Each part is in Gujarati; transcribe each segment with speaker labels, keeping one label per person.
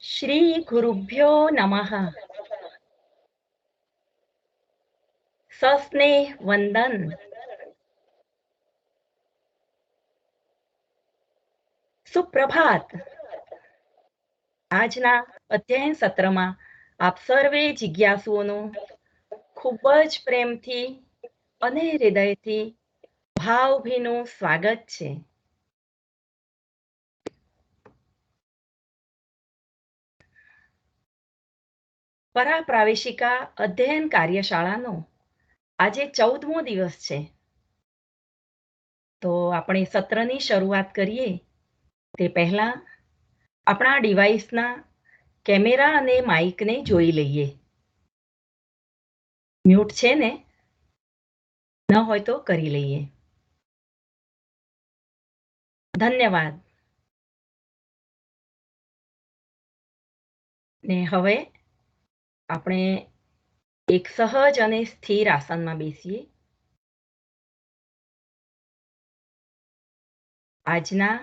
Speaker 1: श्री गुरुभ्यो नमः। सस्नेह वंदन। સુપ્રભાત. આજના અધ્યયન સત્રમાં આપ સર્વે જિજ્ઞાસુઓનું ખૂબ જ પ્રેમથી અને હૃદયથી ભાવભીનું સ્વાગત છે. પરાપ્રાવેશિકા અધ્યયન કાર્યશાળાનો આજે 14મો દિવસ છે. તો આપણે સત્રની શરૂઆત કરીએ તે પહેલા આપણા ડિવાઇસના કેમેરા અને માઇકને જોઈ લઈએ. મ્યુટ છે ને? ન હોય તો કરી લઈએ. ધન્યવાદ. ને હવે આપણે એક સહજ અને સ્થિર આસનમાં બેસીએ. આજના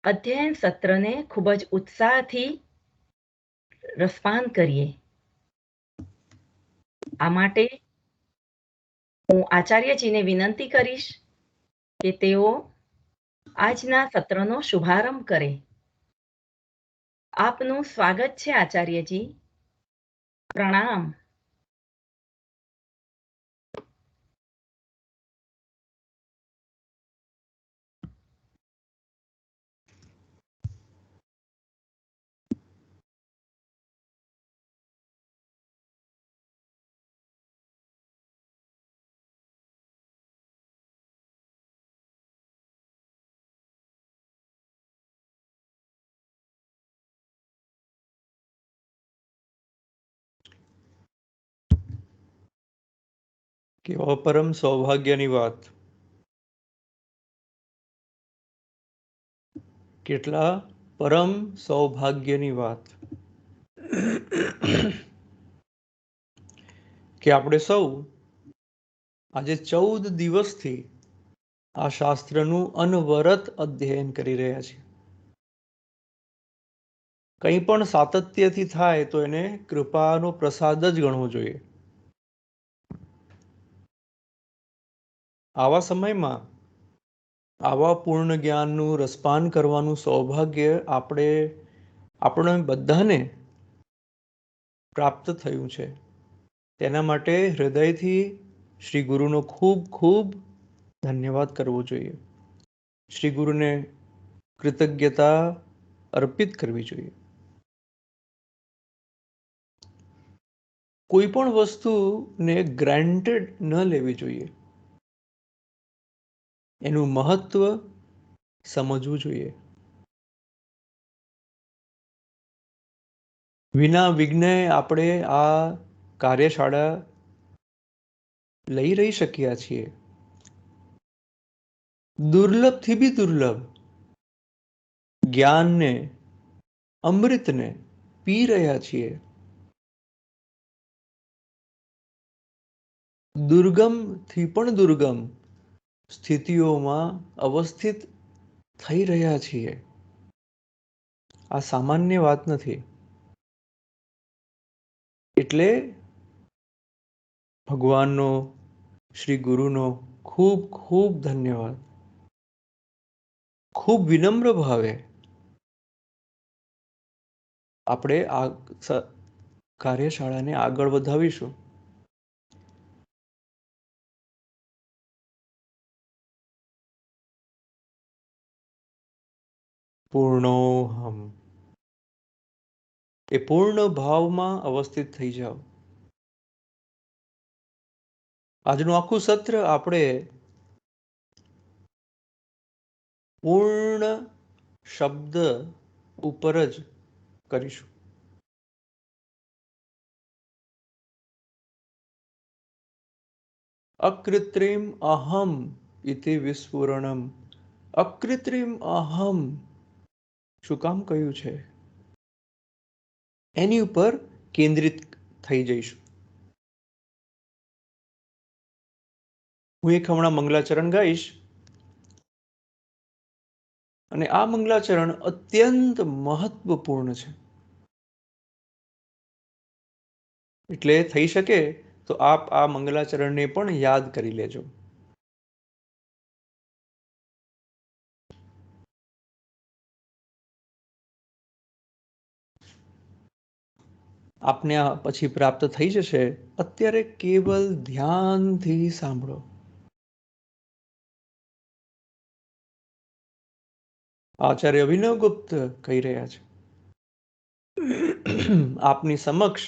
Speaker 1: અધ્યયન સત્રને ખૂબ જ ઉત્સાહથી રસપાન કરીએ. આ માટે હું આચાર્યજીને વિનંતી કરીશ કે તેઓ આજના સત્રનો શુભારંભ કરે. આપનું સ્વાગત છે આચાર્યજી. પ્રણામ.
Speaker 2: કેવા પરમ સૌભાગ્યની વાત. કેટલા પરમ સૌભાગ્યની વાત કે આપણે સૌ આજે 14 દિવસથી આ શાસ્ત્રનું અનવરત અધ્યયન કરી રહ્યા છીએ. કંઈ પણ સાતત્યથી થાય તો એને કૃપાનો પ્રસાદ જ ગણવો જોઈએ. આવા સમયમાં આવા પૂર્ણ જ્ઞાનનું રસપાન કરવાનું સૌભાગ્ય આપણે બધાને પ્રાપ્ત થયું છે. તેના માટે હૃદયથી શ્રી ગુરુનો ખૂબ ખૂબ ધન્યવાદ કરવો જોઈએ. શ્રી ગુરુને કૃતજ્ઞતા અર્પિત કરવી જોઈએ. કોઈ પણ વસ્તુને ગ્રાન્ટેડ ન લેવી જોઈએ. એનું મહત્વ સમજવું જોઈએ. વિના વિઘ્ને આપણે આ કાર્યશાળા લઈ રહી શક્યા છીએ. દુર્લભથી બી દુર્લભ જ્ઞાનને, અમૃતને પી રહ્યા છીએ. દુર્ગમથી પણ દુર્ગમ સ્થિતિઓમાં અવસ્થિત થઈ રહ્યા છીએ. આ સામાન્ય વાત નથી. એટલે ભગવાનનો, શ્રી ગુરુનો ખૂબ ખૂબ ધન્યવાદ. ખૂબ વિનમ્ર ભાવે આપણે આ કાર્યશાળાને આગળ વધાવીશું. પૂર્ણોહમ, એ પૂર્ણ ભાવમાં અવસ્થિત થઈ જાઓ. આજનું આખું સત્ર આપણે પૂર્ણ શબ્દ ઉપર જ કરીશું. અકૃત્રિમ અહમ ઇતિ વિસ્ફુરણમ. અકૃત્રિમ અહમ શું કામ કહ્યું છે? એની ઉપર કેન્દ્રિત થઈ જઈશું. હું એક હમણાં મંગલાચરણ ગાઈશ અને આ મંગલાચરણ અત્યંત મહત્વપૂર્ણ છે. એટલે થઈ શકે તો આપ આ મંગલાચરણને પણ યાદ કરી લેજો. આપને આ પછી પ્રાપ્ત થઈ જશે. અત્યારે કેવલ ધ્યાનથી સાંભળો. આચાર્ય અભિનવગુપ્ત કહી રહ્યા છે, આપની સમક્ષ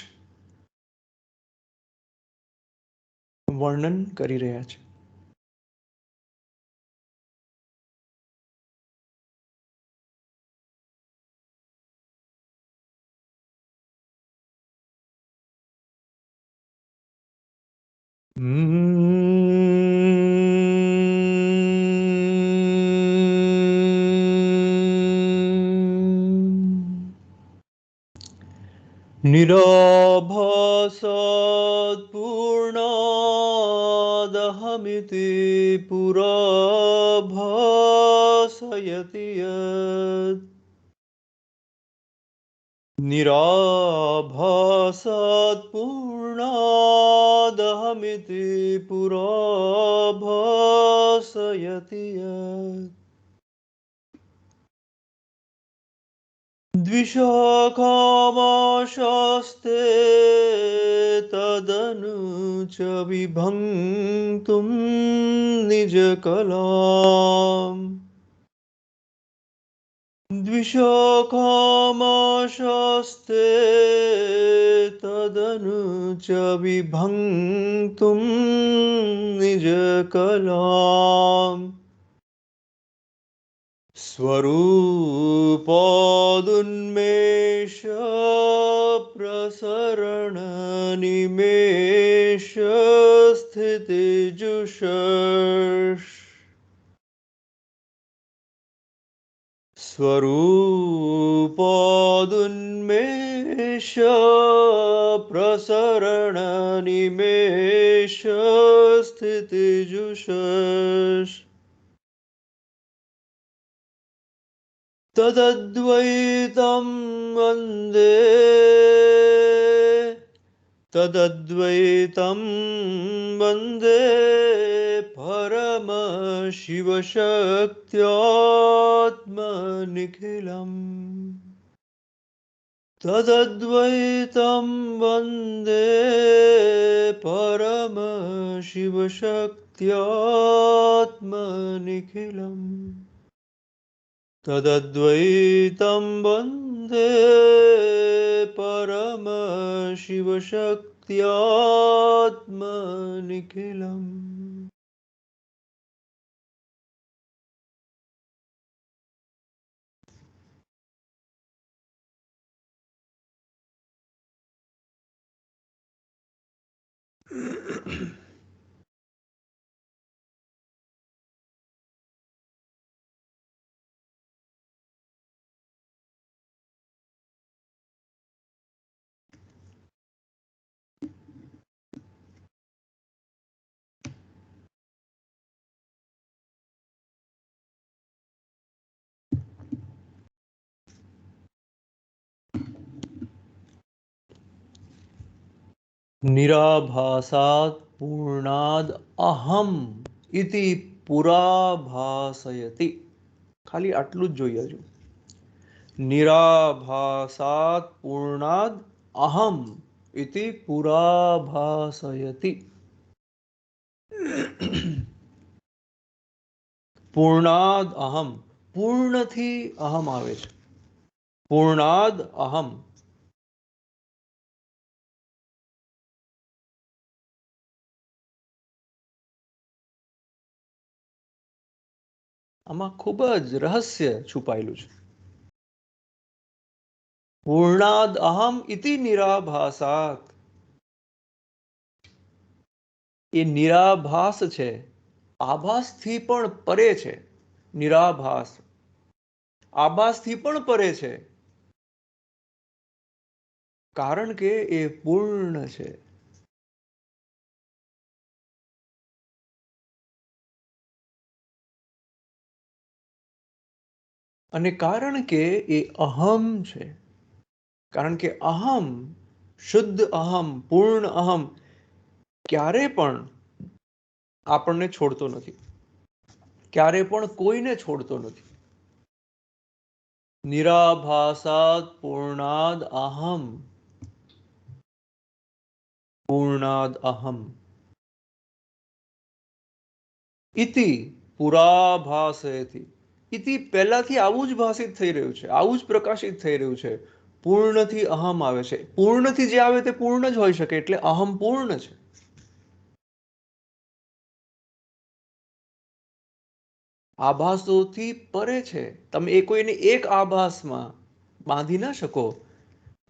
Speaker 2: વર્ણન કરી રહ્યા છે. निराभासत्पूर्णादहमिति पुराभासयति यत् निराभासत्पूर्णादहमिति पुराभासयति यत् द्विशाखामाशास्ते तदनु च विभङ्क्तुं निजकलाम् द्विशाखामाशास्ते तदनु च विभङ्क्तुं निजकलाम् स्वरूपादुन्मेष प्रसरणनिमेष स्थितिजुषस् स्वरूपादुन्मेष प्रसरणनिमेष स्थितिजुषस् तदद्वैतं वन्दे परमशिवशक्त्यात्मनिखिलम् तदद्वैतं वन्दे परमशिवशक्त्यात्मनिखिलम् तदद्वैतं वन्दे परमशिवशक्त्यात्मनिखिलम् निराभासात् पूर्णाद् अहम इति पुराभासयति. ખાલી આટલું જ જોઈએ હજુ. निराभासात् पूर्णाद् अहम इति पुराभासयति. પૂર્ણાદ અહમ, પૂર્ણથી અહમ આવે છે. પૂર્ણાદ અહમ. આમાં ખૂબ જ રહસ્ય છુપાયેલું છે. પૂર્ણાદ અહમ ઇતિ નિરાભાસાત. એ નિરાભાસ છે, આભાસથી પણ પરે છે. નિરાભાસ આભાસથી પણ પરે છે, કારણ કે એ પૂર્ણ છે. અને કારણ કે એ અહમ છે, કારણ કે અહમ, શુદ્ધ અહમ, પૂર્ણ અહમ ક્યારે પણ આપણને છોડતો નથી, ક્યારે પણ કોઈને છોડતો નથી. નિરાભાસાત પૂર્ણાદ અહમ. પૂર્ણાદ અહમ ઇતિ પુરાભાસેતિ. ઇતિ પહેલાથી આવું જ ભાષિત થઈ રહ્યું છે, આવું જ પ્રકાશિત થઈ રહ્યું છે. પૂર્ણથી અહમ આવે છે. પૂર્ણથી જે આવે તે પૂર્ણ જ હોઈ શકે, એટલે અહમ પૂર્ણ છે. આભાસોથી પરે છે. તમે એ કોઈને એક આભાસમાં બાંધી ન શકો.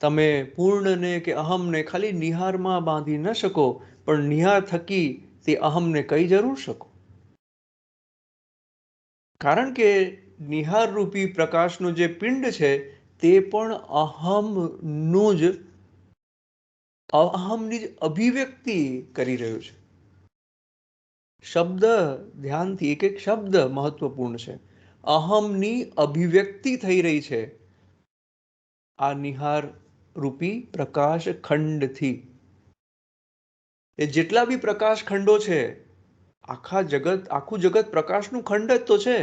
Speaker 2: તમે પૂર્ણને કે અહમને ખાલી નિહારમાં બાંધી ન શકો, પણ નિહાર થકી તે અહમને કઈ જરૂર શકો. કારણ કે નિહાર રૂપી પ્રકાશનું જે પિંડ છે તે પણ અહમનું જ અહમની જ અભિવ્યક્તિ કરી રહ્યું છે. શબ્દ ધ્યાનથી, એક એક શબ્દ મહત્વપૂર્ણ છે. અહમની અભિવ્યક્તિ થઈ રહી છે આ નિહાર રૂપી પ્રકાશ ખંડથી. એ જેટલા બી પ્રકાશ ખંડો છે, આખું જગત પ્રકાશનું ખંડ જ તો છે,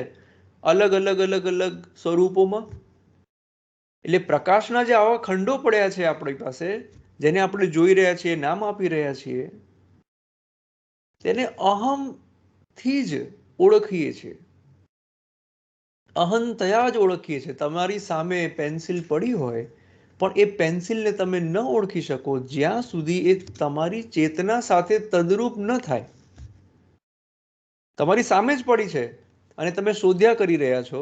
Speaker 2: અલગ અલગ અલગ અલગ સ્વરૂપોમાં. એટલે પ્રકાશના જે આવા ખંડો પડ્યા છે આપણી પાસે, જેને આપણે જોઈ રહ્યા છીએ, નામ આપી રહ્યા છીએ, તેને અહમથી જ ઓળખીએ છીએ, અહંતયા જ ઓળખીએ છીએ. તમારી સામે પેન્સિલ પડી હોય, પણ એ પેન્સિલને તમે ન ઓળખી શકો જ્યાં સુધી એ તમારી ચેતના સાથે તદરૂપ ન થાય. તમારી સામે જ પડી છે અને તમે શોધ્યા કરી રહ્યા છો,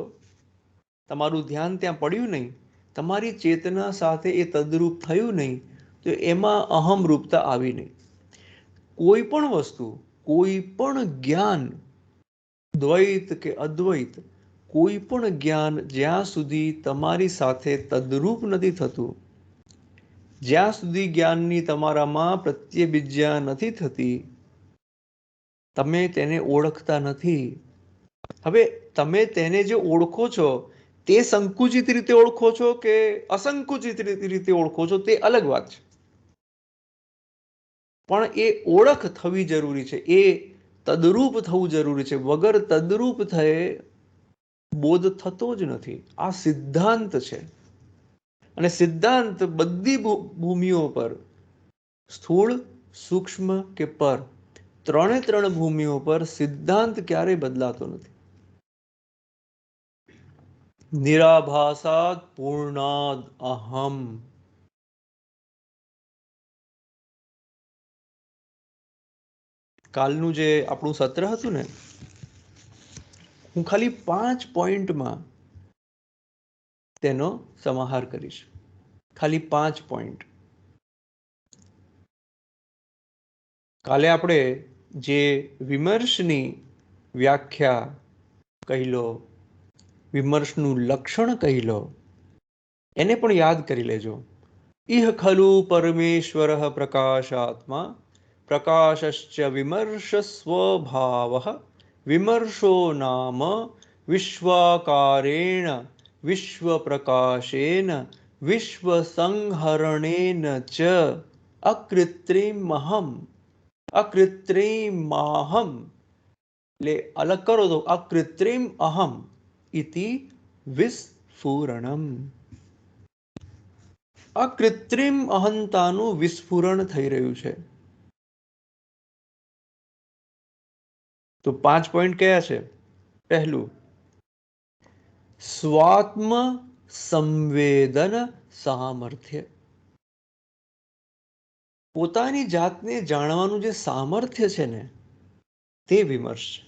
Speaker 2: તમારું ધ્યાન ત્યાં પડ્યું નહીં, તમારી ચેતના સાથે એ તદરૂપ થયું નહીં, તો એમાં અહમ રૂપતા આવી નહીં. કોઈ પણ વસ્તુ, કોઈ પણ જ્ઞાન, દ્વૈત કે અદ્વૈત, કોઈ પણ જ્ઞાન જ્યાં સુધી તમારી સાથે તદરૂપ નથી થતું, જ્યાં સુધી જ્ઞાનની તમારામાં પ્રત્યબિજ્યા નથી થતી, તમે તેને ઓળખતા નથી. હવે તમે તેને જે ઓળખો છો તે સંકુચિત રીતે ઓળખો છો કે અસંકુચિત રીતે ઓળખો છો તે અલગ વાત છે, પણ એ ઓળખ થવી જરૂરી છે, એ તદરૂપ થવું જરૂરી છે. વગર તદરૂપ થયે બોધ થતો જ નથી. આ સિદ્ધાંત છે. અને સિદ્ધાંત બધી ભૂમિઓ પર, સ્થૂળ, સૂક્ષ્મ કે પર, ત્રણ ભૂમિઓ પર સિદ્ધાંત ક્યારેય બદલાતો નથી. નિરાભાસાદ પૂર્ણાદ અહમ. કાલનું જે આપણું સત્ર હતું ને, હું ખાલી 5 પોઈન્ટમાં તેનો સમાહાર કરીશ. ખાલી 5 પોઈન્ટ. કાલે આપણે જે વિમર્શની વ્યાખ્યા કહી લો, વિમર્શનું લક્ષણ કહી લો, એને પણ યાદ કરી લેજો. ઇહ ખલુ પરમેશ્વર પ્રકાશાત્મા પ્રકાશશ્ચ વિમર્શ સ્વભાવ વિમર્શો નામ વિશ્વાકારેણ વિશ્વપ્રકાશેન વિશ્વસંહરણેન ચ અકૃત્રિમહમ. અકૃત્રિમાહમ એટલે અલગ કરો તો અકૃત્રિમ અહમ ઇતિ વિસ્ફુરણમ. અકૃત્રિમ અહંતાનું વિસ્ફુરણ થઈ રહ્યું છે. તો 5 પોઈન્ટ કયા છે? પહેલું, સ્વાત્મ સંવેદન સામર્થ્ય. પોતાની જાતને જાણવાનું જે સામર્થ્ય છે ને, તે વિમર્શ છે.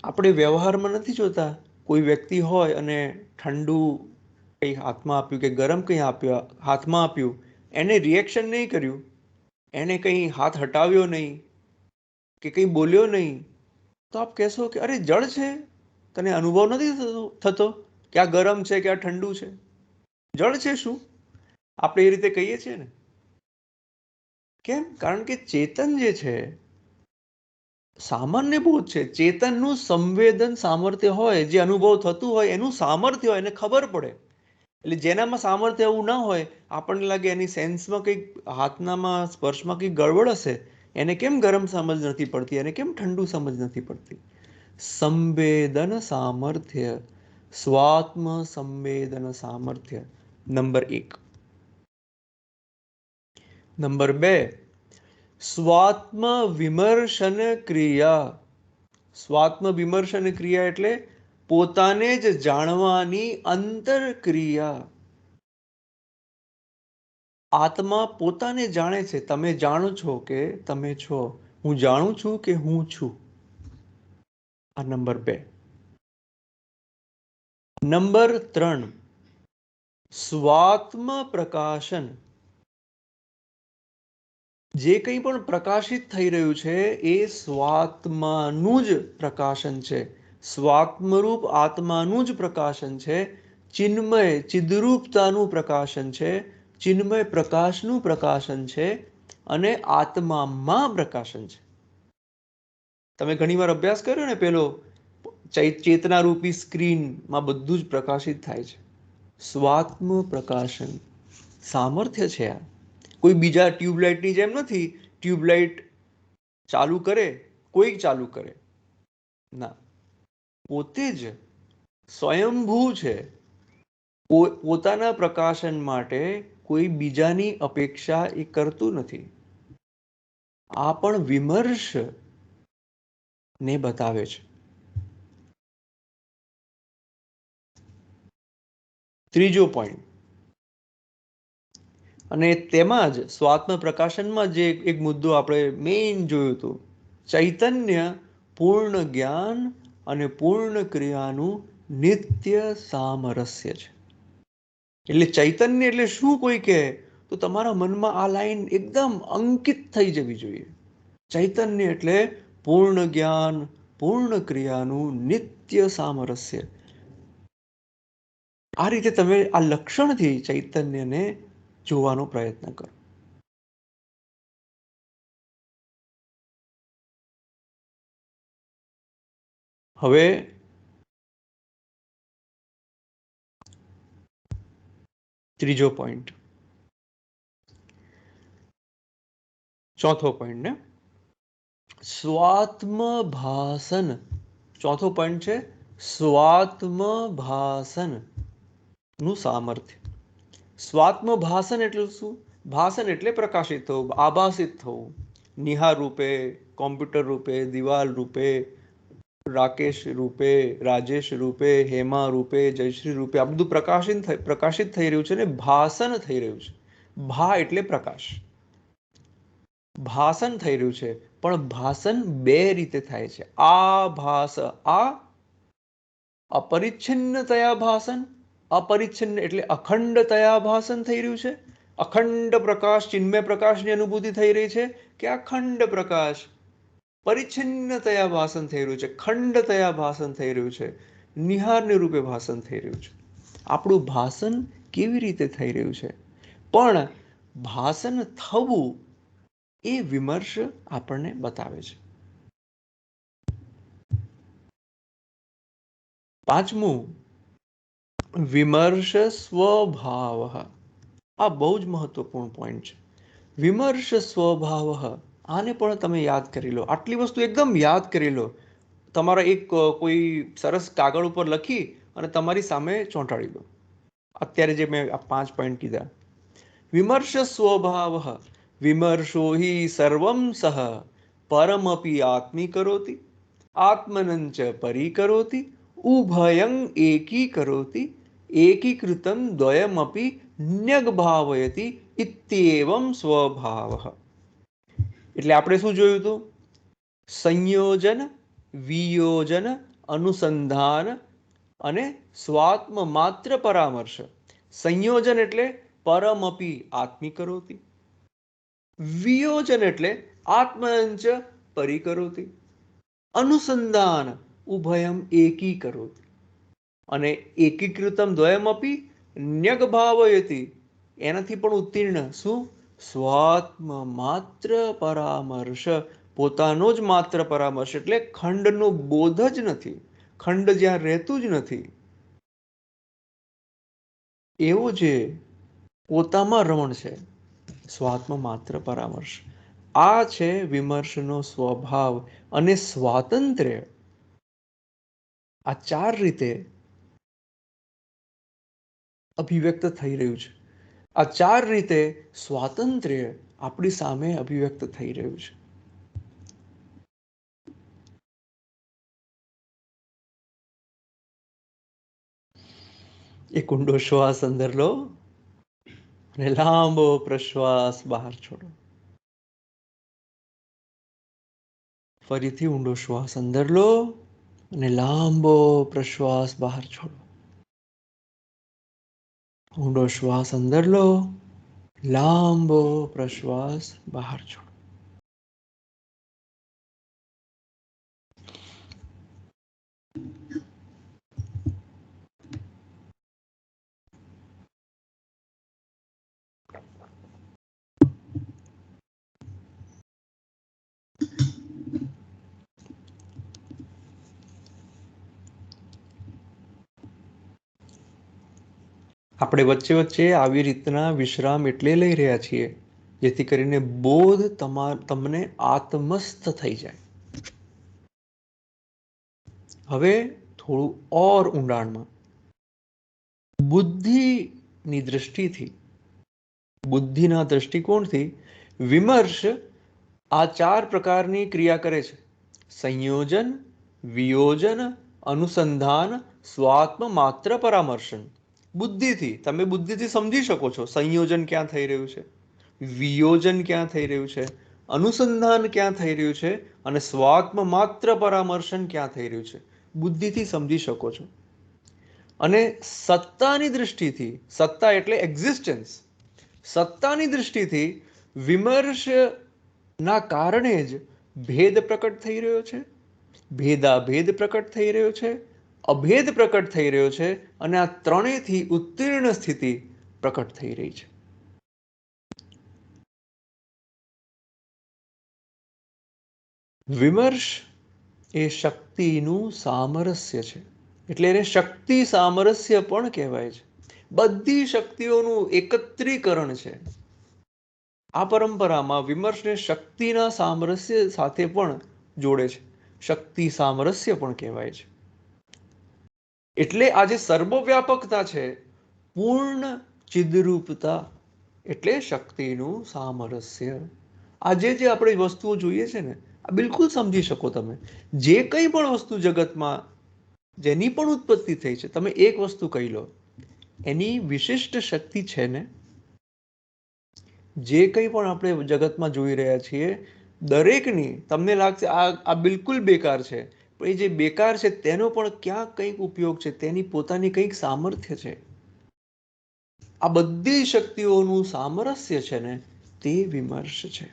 Speaker 2: આપણે વ્યવહારમાં નથી જોતા, કોઈ વ્યક્તિ હોય અને ઠંડુ કંઈ હાથમાં આપ્યું કે ગરમ કંઈ હાથમાં આપ્યું, એને રિએક્શન નહીં કર્યું, એને કંઈ હાથ હટાવ્યો નહીં કે કંઈ બોલ્યો નહીં, તો આપ કહેશો કે અરે જળ છે, તને અનુભવ નથી થતો કે આ ગરમ છે કે આ ઠંડુ છે, જળ છે શું? આપણે એ રીતે કહીએ છીએ ને. કેમ? કારણ કે ચેતન જે છે, સામાન્ય બોધ છે, ચેતનનું સંવેદન સામર્થ્ય હોય, જે અનુભવ થતું હોય એનું સામર્થ્ય હોય, એને ખબર પડે. એટલે જેનામાં સામર્થ્ય એવું ના હોય, આપણને લાગે એની સેન્સમાં કંઈક, હાથનામાં સ્પર્શમાં કંઈક ગડબડ હશે, એને કેમ ગરમ સમજ નથી પડતી, એને કેમ ઠંડુ સમજ નથી પડતી. સંવેદન સામર્થ્ય, સ્વાત્મ સંવેદન સામર્થ્ય નંબર 1. નંબર 2, સ્વાત્મ વિમર્શન ક્રિયા. સ્વાત્મ વિમર્શન ક્રિયા એટલે પોતાને જ જાણવાની અંતરક્રિયા. આત્મા પોતાને જાણે છે. તમે જાણો છો કે તમે છો. હું જાણું છું કે હું છું. આ નંબર 2. નંબર 3, સ્વાત્મ પ્રકાશન. જે કંઈ પણ પ્રકાશિત થઈ રહ્યું છે એ સ્વાત્માનું જ પ્રકાશન છે. સ્વાત્મરૂપ આત્માનું જ પ્રકાશન છે. ચિન્મય ચિદરૂપતાનું પ્રકાશન છે. ચિન્મય પ્રકાશનું પ્રકાશન છે અને આત્મામાં પ્રકાશન છે. તમે ઘણીવાર અભ્યાસ કર્યો ને, પેલો ચેતનારૂપી સ્ક્રીનમાં બધું જ પ્રકાશિત થાય છે. સ્વાત્મ પ્રકાશન સામર્થ્ય છે આ. કોઈ બીજા ટ્યુબલાઇટની જેમ નથી. ટ્યુબલાઇટ ચાલુ કરે, કોઈ ચાલુ કરે ના, પોતે જ સ્વયંભૂ છે. પોતાના પ્રકાશન માટે કોઈ બીજાની અપેક્ષા એ કરતું નથી. આ પણ વિમર્શ ને બતાવે છે. ત્રીજો પોઈન્ટ, અને તેમાં જ સ્વાત્મ પ્રકાશનમાં જે એક મુદ્દો આપણે મેઇન જોયું હતું, ચૈતન્ય પૂર્ણ જ્ઞાન અને પૂર્ણ ક્રિયાનું નિત્ય સામરસ્ય છે. એટલે ચૈતન્ય એટલે શું? કોઈ કહે તો તમારા મનમાં આ લાઈન એકદમ અંકિત થઈ જવી જોઈએ. ચૈતન્ય એટલે પૂર્ણ જ્ઞાન પૂર્ણ ક્રિયાનું નિત્ય સામરસ્ય. આ રીતે તમે આ લક્ષણથી ચૈતન્યને જોવાનો પ્રયત્ન કરો. હવે ત્રીજો પોઈન્ટ, ચોથો પોઈન્ટ ને સ્વાત્મ ભાસન. ચોથો પોઈન્ટ છે સ્વાત્મ ભાસન નું સામર્થ્ય. સ્વાત્મ ભાસન એટલે શું? ભાસન એટલે પ્રકાશિત થવું, આભાસિત થવું. નિહાર રૂપે, કોમ્પ્યુટર રૂપે, દિવાલ રૂપે, રાકેશ રૂપે, રાજેશ રૂપે, હેમા રૂપે, જયશ્રી રૂપે, આ બધું પ્રકાશિત થઈ રહ્યું છે ને ભાસન થઈ રહ્યું છે. ભા એટલે પ્રકાશ. ભાસન થઈ રહ્યું છે, પણ ભાસન બે રીતે થાય છે. આ ભાસ, આ અપરિચ્છિન્નતયા ભાસન. અપરિચ્છિન્ન એટલે અખંડતયા ભાસન થઈ રહ્યું છે. અખંડ પ્રકાશ, ચિન્મય પ્રકાશની અનુભૂતિ થઈ રહી છે કે અખંડ પ્રકાશ પરિચ્છિન્નતયા ભાસન થઈ રહ્યું છે, ખંડતયા ભાસન થઈ રહ્યું છે, નિહારને રૂપે ભાસન થઈ રહ્યું છે. આપણું ભાસન કેવી રીતે થઈ રહ્યું છે? પણ ભાસન થવું એ વિમર્શ આપણને બતાવે છે. પાંચમું, વિમર્શ સ્વભાવ. આ બહુ જ મહત્વપૂર્ણ પોઈન્ટ છે. વિમર્શ સ્વભાવ. આને પણ તમે યાદ કરી લો. આટલી વસ્તુ એકદમ યાદ કરી લો. તમારા એક કોઈ સરસ કાગળ ઉપર લખી અને તમારી સામે ચોંટાડી દો. અત્યારે જે મેં આ 5 પોઈન્ટ કીધા. વિમર્શ સ્વભાવ. વિમર્શો હિ સર્વમ સહ પરમપી આત્મી કરોતિ, આત્મનંચ પરિકરોતિ, ઉભયં એકી એકીકૃતમ દ્વયમપી ન્યગભાવયતિ ઇત્યેવમ સ્વભાવ. એટલે આપણે શું જોયું હતું? સંયોજન, વિયોજન, અનુસંધાન અને સ્વાત્મ માત્ર પરામર્શ. સંયોજન એટલે પરમપી આત્મી કરોતિ. વિયોજન એટલે આત્મંચ પરિકરોતિ. અનુસંધાન ઉભયમ એકી કરોતિ. અને એકીકૃતમ દ્વયમપી ન્યગભાવયતિ, એનાથી પણ ઉત્તીર્ણ શું? સ્વાત્મ માત્ર પરામર્શ. પોતાનો જ માત્ર પરામર્શ એટલે ખંડનો બોધ જ નથી. ખંડ જ્યાં રહેતું જ નથી, એવો જે પોતામાં રમણ છે, સ્વાત્મ માત્ર પરામર્શ. આ છે વિમર્શનો સ્વભાવ. અને સ્વાતંત્ર્ય આ 4 રીતે અભિવ્યક્ત થઈ રહ્યું છે. આ 4 રીતે સ્વાતંત્ર્ય આપણી સામે અભિવ્યક્ત થઈ રહ્યું છે. એક ઊંડો શ્વાસ અંદર લો અને લાંબો પ્રશ્વાસ બહાર છોડો. ફરીથી ઊંડો શ્વાસ અંદર લો અને લાંબો પ્રશ્વાસ બહાર છોડો. ઊંડો શ્વાસ અંદર લો, લાંબો પ્રશ્વાસ બહાર છોડો. આપણે વચ્ચે વચ્ચે આવી રીતના વિશ્રામ એટલે લઈ રહ્યા છીએ જેથી કરીને બોધ તમને આત્મસ્થ થઈ જાય. હવે થોડું ઓર ઊંડાણમાં બુદ્ધિની દ્રષ્ટિથી, બુદ્ધિના દ્રષ્ટિકોણથી વિમર્શ આ 4 પ્રકારની ક્રિયા કરે છે: સંયોજન, વિયોજન, અનુસંધાન, સ્વાત્મ માત્ર પરામર્શન. બુદ્ધિથી તમે બુદ્ધિથી સમજી શકો છો સંયોજન ક્યાં થઈ રહ્યું છે, વિયોજન ક્યાં થઈ રહ્યું છે, અનુસંધાન ક્યાં થઈ રહ્યું છે અને સ્વાત્મ માત્ર પરામર્શન ક્યાં થઈ રહ્યું છે. બુદ્ધિથી સમજી શકો છો. અને સત્તાની દૃષ્ટિથી, સત્તા એટલે એક્ઝિસ્ટન્સ, સત્તાની દૃષ્ટિથી વિમર્શના કારણે જ ભેદ પ્રકટ થઈ રહ્યો છે, ભેદાભેદ પ્રકટ થઈ રહ્યો છે, અભેદ પ્રકટ થઈ રહ્યો છે અને આ ત્રણેયથી ઉત્તીર્ણ સ્થિતિ પ્રકટ થઈ રહી છે. વિમર્શ એ શક્તિનું સામરસ્ય છે, એટલે એને શક્તિ સામરસ્ય પણ કહેવાય છે. બધી શક્તિઓનું એકત્રીકરણ છે. આ પરંપરામાં વિમર્શને શક્તિના સામરસ્ય સાથે પણ જોડે છે. શક્તિ સામરસ્ય પણ કહેવાય છે. એટલે આ જે સર્વવ્યાપકતા છે, પૂર્ણ ચિદરૂપતા એટલે શક્તિનું સામરસ્ય. આજે જે આપણે વસ્તુઓ જોઈએ છે ને, આ બિલકુલ સમજી શકો તમે. જે કંઈ પણ વસ્તુ જગતમાં જેની પણ ઉત્પત્તિ થઈ છે, તમે એક વસ્તુ કહી લો, એની વિશિષ્ટ શક્તિ છે ને. જે કંઈ પણ આપણે જગતમાં જોઈ રહ્યા છીએ, દરેકની તમને લાગશે આ બિલકુલ બેકાર છે, પણ એ જે બેકાર છે તેનો પણ ક્યાંક કંઈક ઉપયોગ છે, તેની પોતાની કંઈક સામર્થ્ય છે. આ બધી શક્તિઓનું સામરસ્ય છે ને, તે વિમર્શ છે.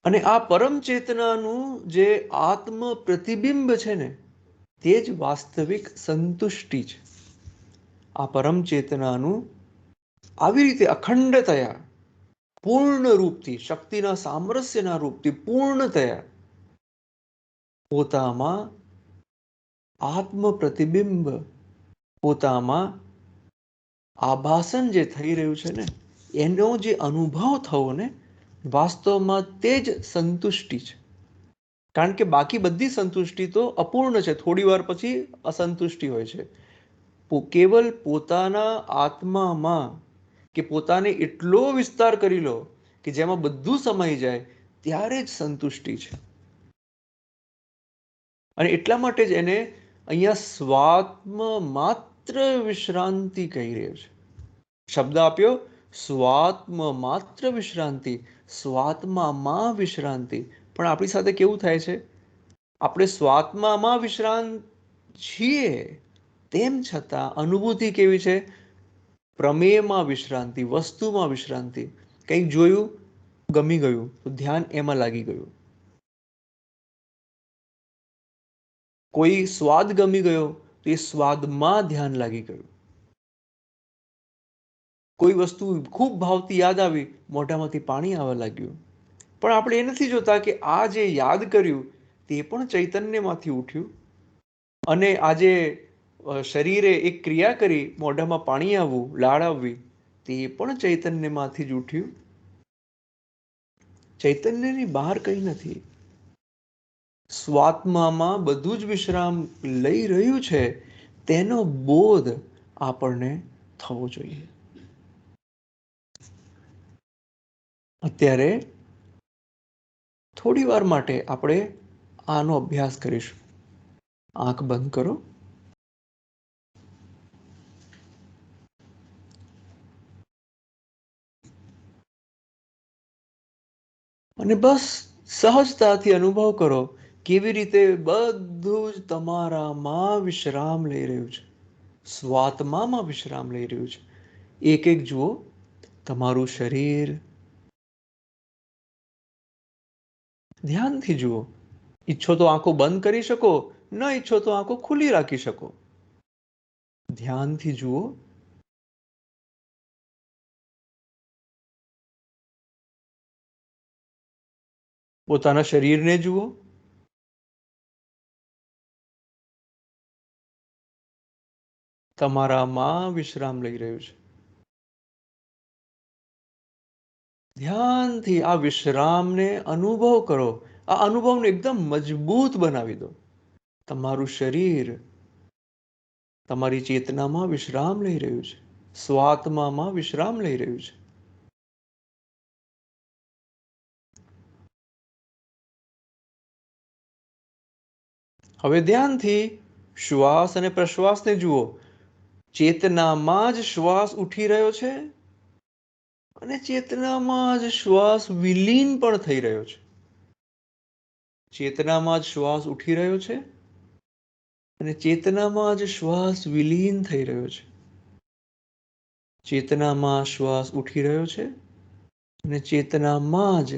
Speaker 2: અને આ પરમ ચેતનાનું જે આત્મ પ્રતિબિંબ છે ને, તે જ વાસ્તવિક સંતુષ્ટિ છે. આ પરમ ચેતનાનું આવી રીતે અખંડતયા, પૂર્ણ રૂપથી, શક્તિના સામરસ્યના રૂપથી પૂર્ણતયા પોતામાં આત્મ પ્રતિબિંબ, પોતામાં આભાસન જે થઈ રહ્યું છે ને, એનો જે અનુભવ થવો ને, વાસ્તવમાં તે જ સંતુષ્ટિ છે. કારણ કે બાકી બધી સંતુષ્ટિ તો અપૂર્ણ છે, થોડી વાર પછી અસંતુષ્ટિ હોય છે. કેવલ પોતાના આત્મામાં કે પોતાને એટલો વિસ્તાર કરી લો કે જેમાં બધું સમાઈ જાય, ત્યારે જ સંતુષ્ટિ છે. અને એટલા માટે જ એને અહીંયા સ્વાત્મ માત્ર વિશ્રાંતિ કહી રહ્યો છે. શબ્દ આપ્યો સ્વાત્મ માત્ર વિશ્રાંતિ, સ્વાત્મામાં વિશ્રાંતિ. પણ આપણી સાથે કેવું થાય છે, આપણે સ્વાત્મામાં વિશ્રાંત છીએ, તેમ છતાં અનુભૂતિ કેવી છે, પ્રમેયમાં વિશ્રાંતિ, વસ્તુમાં વિશ્રાંતિ. કંઈક જોયું, ગમી ગયું, તો ધ્યાન એમાં લાગી ગયું. કોઈ સ્વાદ ગમી ગયો તો એ સ્વાદમાં ધ્યાન લાગી ગયું. કોઈ વસ્તુ ખૂબ ભાવતી યાદ આવી, મોઢામાંથી પાણી આવવા લાગ્યું. પણ આપણે એ નથી જોતા કે આ જે યાદ કર્યું તે પણ ચૈતન્યમાંથી ઉઠ્યું. અને આજે શરીરે એક ક્રિયા કરી, મોઢામાં પાણી આવવું, લાળ આવવી, તે પણ ચૈતન્યમાંથી જ ઉઠ્યું. ચૈતન્યની બહાર કંઈ નથી. સ્વાત્મામાં બધું જ વિશ્રામ લઈ રહ્યું છે, તેનો બોધ આપણને થવો જોઈએ. અત્યારે થોડી વાર માટે આપણે આનો અભ્યાસ કરીશું. આંખ બંધ કરો. અને બસ સહજતાથી અનુભવ કરો કેવી રીતે બધું જ તમારામાં વિશ્રામ લઈ રહ્યું છે. સ્વાત્મામાં વિશ્રામ લઈ રહ્યું છે. એક એક જુઓ, તમારું શરીર ધ્યાનથી જુઓ. ઈચ્છો તો આંખો બંધ કરી શકો, ન ઈચ્છો તો આંખો ખુલ્લી રાખી શકો. ધ્યાનથી જુઓ. પોતાના શરીરને જુઓ. તમારામાં વિશ્રામ લઈ રહ્યું છે. ધ્યાનથી આ વિશ્રામને અનુભવ કરો. આ અનુભવને એકદમ મજબૂત બનાવી દો. તમારું શરીર તમારી ચેતનામાં વિશ્રામ લઈ રહ્યું છે. સ્વાત્મામાં વિશ્રામ લઈ રહ્યું છે. હવે ધ્યાનથી શ્વાસ અને પ્રશ્વાસને જુઓ. ચેતનામાં જ શ્વાસ ઉઠી રહ્યો છે અને ચેતનામાં જ શ્વાસ વિલીન પણ થઈ રહ્યો છે. ચેતનામાં જ શ્વાસ ઉઠી રહ્યો છે અને ચેતનામાં જ શ્વાસ વિલીન થઈ રહ્યો છે. ચેતનામાં શ્વાસ ઉઠી રહ્યો છે અને ચેતનામાં જ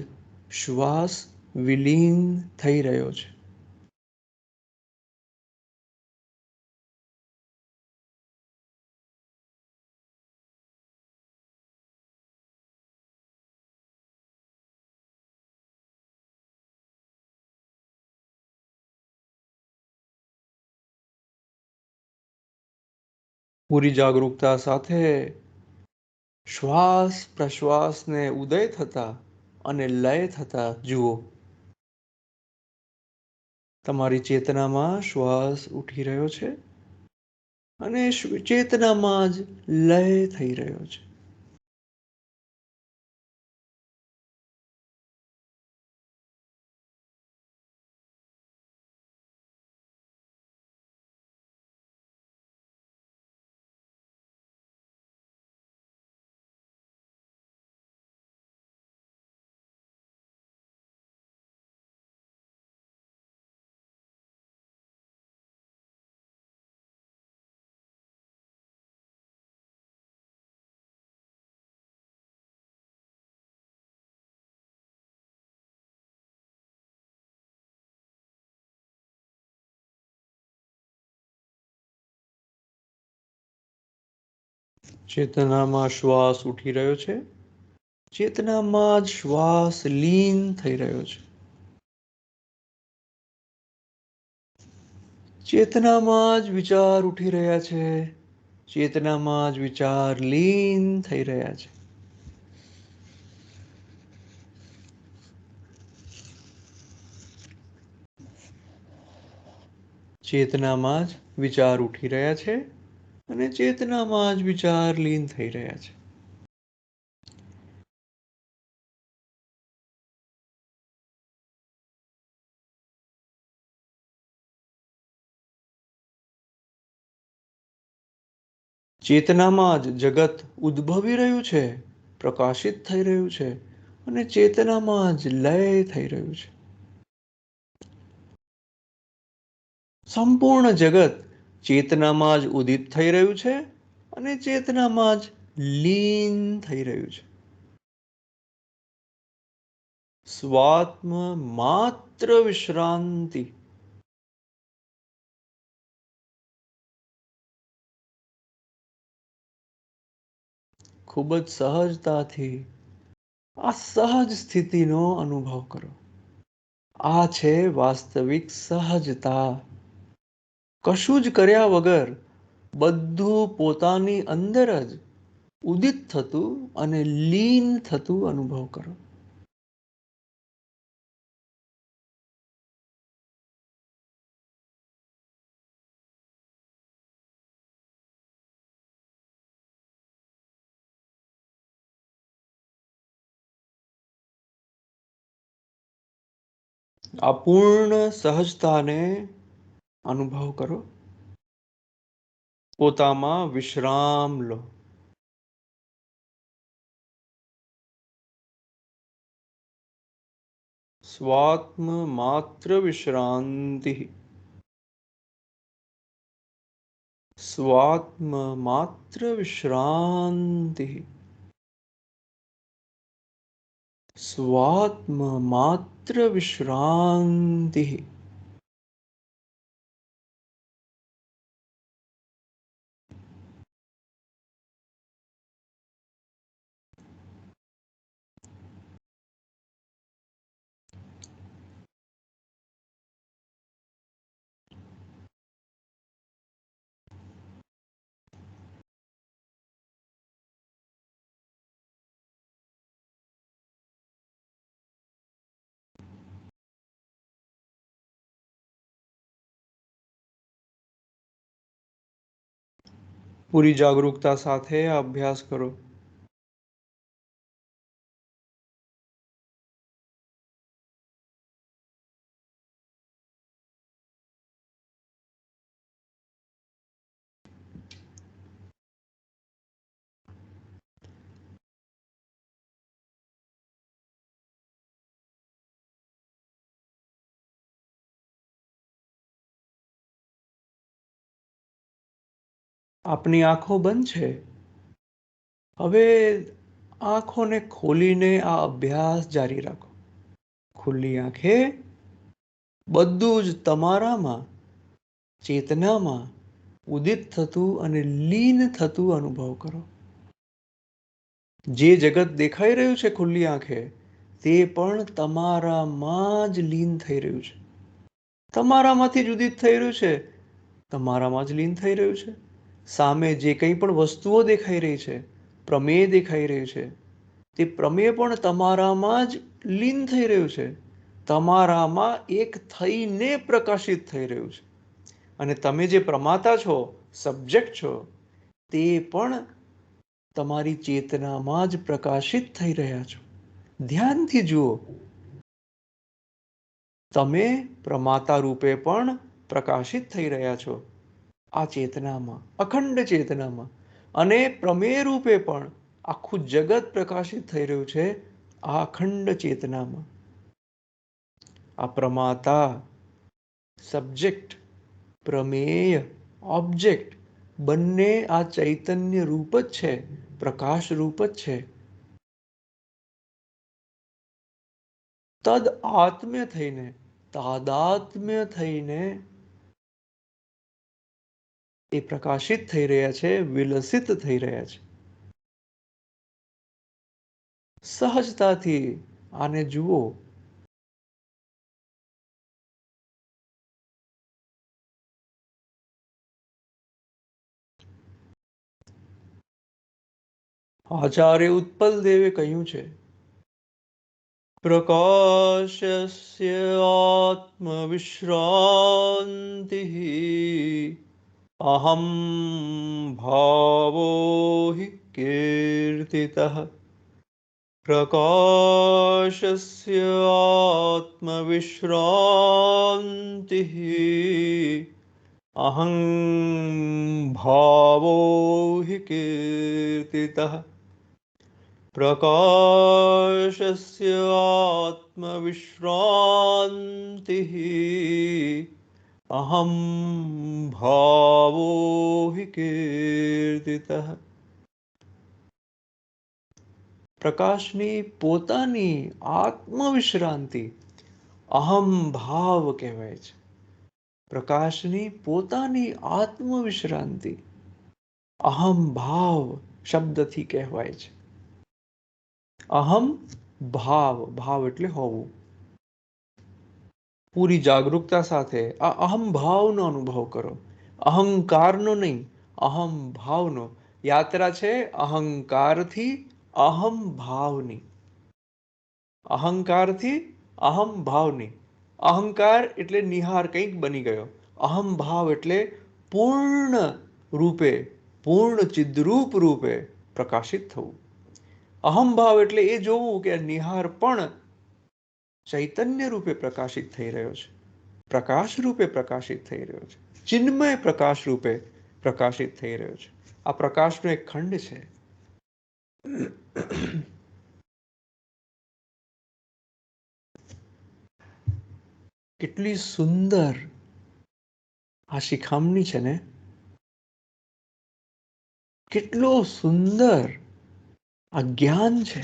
Speaker 2: શ્વાસ વિલીન થઈ રહ્યો છે. પૂરી જાગૃતતા સાથે શ્વાસ પ્રશ્વાસને ઉદય થતા અને લય થતા જુઓ. તમારી ચેતનામાં શ્વાસ ઉઠી રહ્યો છે અને ચેતનામાં જ લય થઈ રહ્યો છે. ચેતનામાં શ્વાસ ઉઠી રહ્યો છે. ચેતનામાં જ શ્વાસ લીન થઈ રહ્યો છે. ચેતનામાં જ વિચાર ઉઠી રહ્યા છે. ચેતનામાં જ વિચાર લીન થઈ રહ્યા છે. ચેતનામાં જ વિચાર ઉઠી રહ્યા છે અને ચેતનામાં જ વિચાર લીન થઈ રહ્યા છે. ચેતનામાં જ જગત ઉદ્ભવી રહ્યું છે, પ્રકાશિત થઈ રહ્યું છે અને ચેતનામાં જ લય થઈ રહ્યું છે. સંપૂર્ણ જગત ચેતનામાં જ ઉદિત થઈ રહ્યું છે અને ચેતનામાં જ લીન થઈ રહ્યું છે. સ્વાત્મ માત્ર વિશ્રાંતિ. ખૂબ જ સહજતાથી આ સહજ સ્થિતિનો અનુભવ કરો. આ છે વાસ્તવિક સહજતા. કશું જ કર્યા વગર બધું પોતાની અંદર જ ઉદિત થતું અને લીન થતું અનુભવ કરો. આ પૂર્ણ સહજતાને અનુભવ કરો. પોતામાં વિશ્રામ લો. સ્વાત્મ માત્ર વિશ્રાંતિ. સ્વાત્મ માત્ર વિશ્રાંતિ. સ્વાત્મ માત્ર વિશ્રાંતિ. પૂરી જાગૃતતા સાથે આ અભ્યાસ કરો. આપની આંખો બંધ છે. હવે આંખોને ખોલીને આ અભ્યાસ જારી રાખો. ખુલ્લી આંખે બધું જ તમારામાં, ચેતનામાં ઉદિત થતું અને લીન થતું અનુભવ કરો. જે જગત દેખાઈ રહ્યું છે ખુલ્લી આંખે, તે પણ તમારામાં જ લીન થઈ રહ્યું છે. તમારામાંથી જ ઉદિત થઈ રહ્યું છે, તમારામાં જ લીન થઈ રહ્યું છે. સામે જે કંઈ પણ વસ્તુઓ દેખાઈ રહી છે, પ્રમેય દેખાઈ રહ્યું છે, તે પ્રમેય પણ તમારામાં જ લીન થઈ રહ્યું છે. તમારામાં એક થઈને પ્રકાશિત થઈ રહ્યું છે. અને તમે જે પ્રમાતા છો, સબ્જેક્ટ છો, તે પણ તમારી ચેતનામાં જ પ્રકાશિત થઈ રહ્યા છો. ધ્યાનથી જુઓ. તમે પ્રમાતા રૂપે પણ પ્રકાશિત થઈ રહ્યા છો આ ચેતનામાં, અખંડ ચેતનામાં. અને પ્રમેય રૂપે પણ આખું જગત પ્રકાશિત થઈ રહ્યું છે આ અખંડ ચેતનામાં. આ પ્રમાતા, સબ્જેક્ટ, પ્રમેય, ઓબ્જેક્ટ બંને આ ચૈતન્ય રૂપ જ છે, પ્રકાશ રૂપ જ છે. તદ આત્મ્ય થઈને, તાદાત્મ્ય થઈને એ પ્રકાશિત થઈ રહ્યા છે, વિલસિત થઈ રહ્યા છે. સહજતાથી આને જુઓ. આચાર્ય ઉત્પલ દેવે કહ્યું છે, પ્રકાશસ્ય આત્મવિશ્રાંતિ અહમ ભાવો હિ કીર્તિતઃ. પ્રકાશસ્ય આત્મવિશ્રાંતિ અહં ભાવો હિ કીર્તિતઃ. પ્રકાશસ્ય આત્મવિશ્રાંતિ અહમ ભાવો હિ કીર્તિતઃ. પ્રકાશની પોતાની આત્મવિશ્રાંતિ અહમ ભાવ કહેવાય છે. પ્રકાશની પોતાની આત્મવિશ્રાંતિ અહમ ભાવ શબ્દથી કહેવાય છે. અહમ ભાવ, ભાવ એટલે હોવું. પૂરી જાગૃતતા સાથે આ અહમ ભાવનો અનુભવ કરો. અહંકારનો નહીં, અહમ ભાવનો. યાત્રા છે અહંકારથી અહમ ભાવની. અહંકારથી અહમ ભાવની. અહંકાર એટલે નિહાર, કંઈક બની ગયો. અહમ ભાવ એટલે પૂર્ણ રૂપે, પૂર્ણ ચિદ્રૂપ રૂપે પ્રકાશિત થવું. અહમ ભાવ એટલે એ જોવું કે નિહાર પણ ચૈતન્ય રૂપે પ્રકાશિત થઈ રહ્યો છે, પ્રકાશ રૂપે પ્રકાશિત થઈ રહ્યો છે, ચિન્મય પ્રકાશ રૂપે પ્રકાશિત થઈ રહ્યો છે. આ પ્રકાશનો એક ખંડ છે. કેટલી સુંદર આ શિખામણી છે ને, કેટલો સુંદર આ જ્ઞાન છે.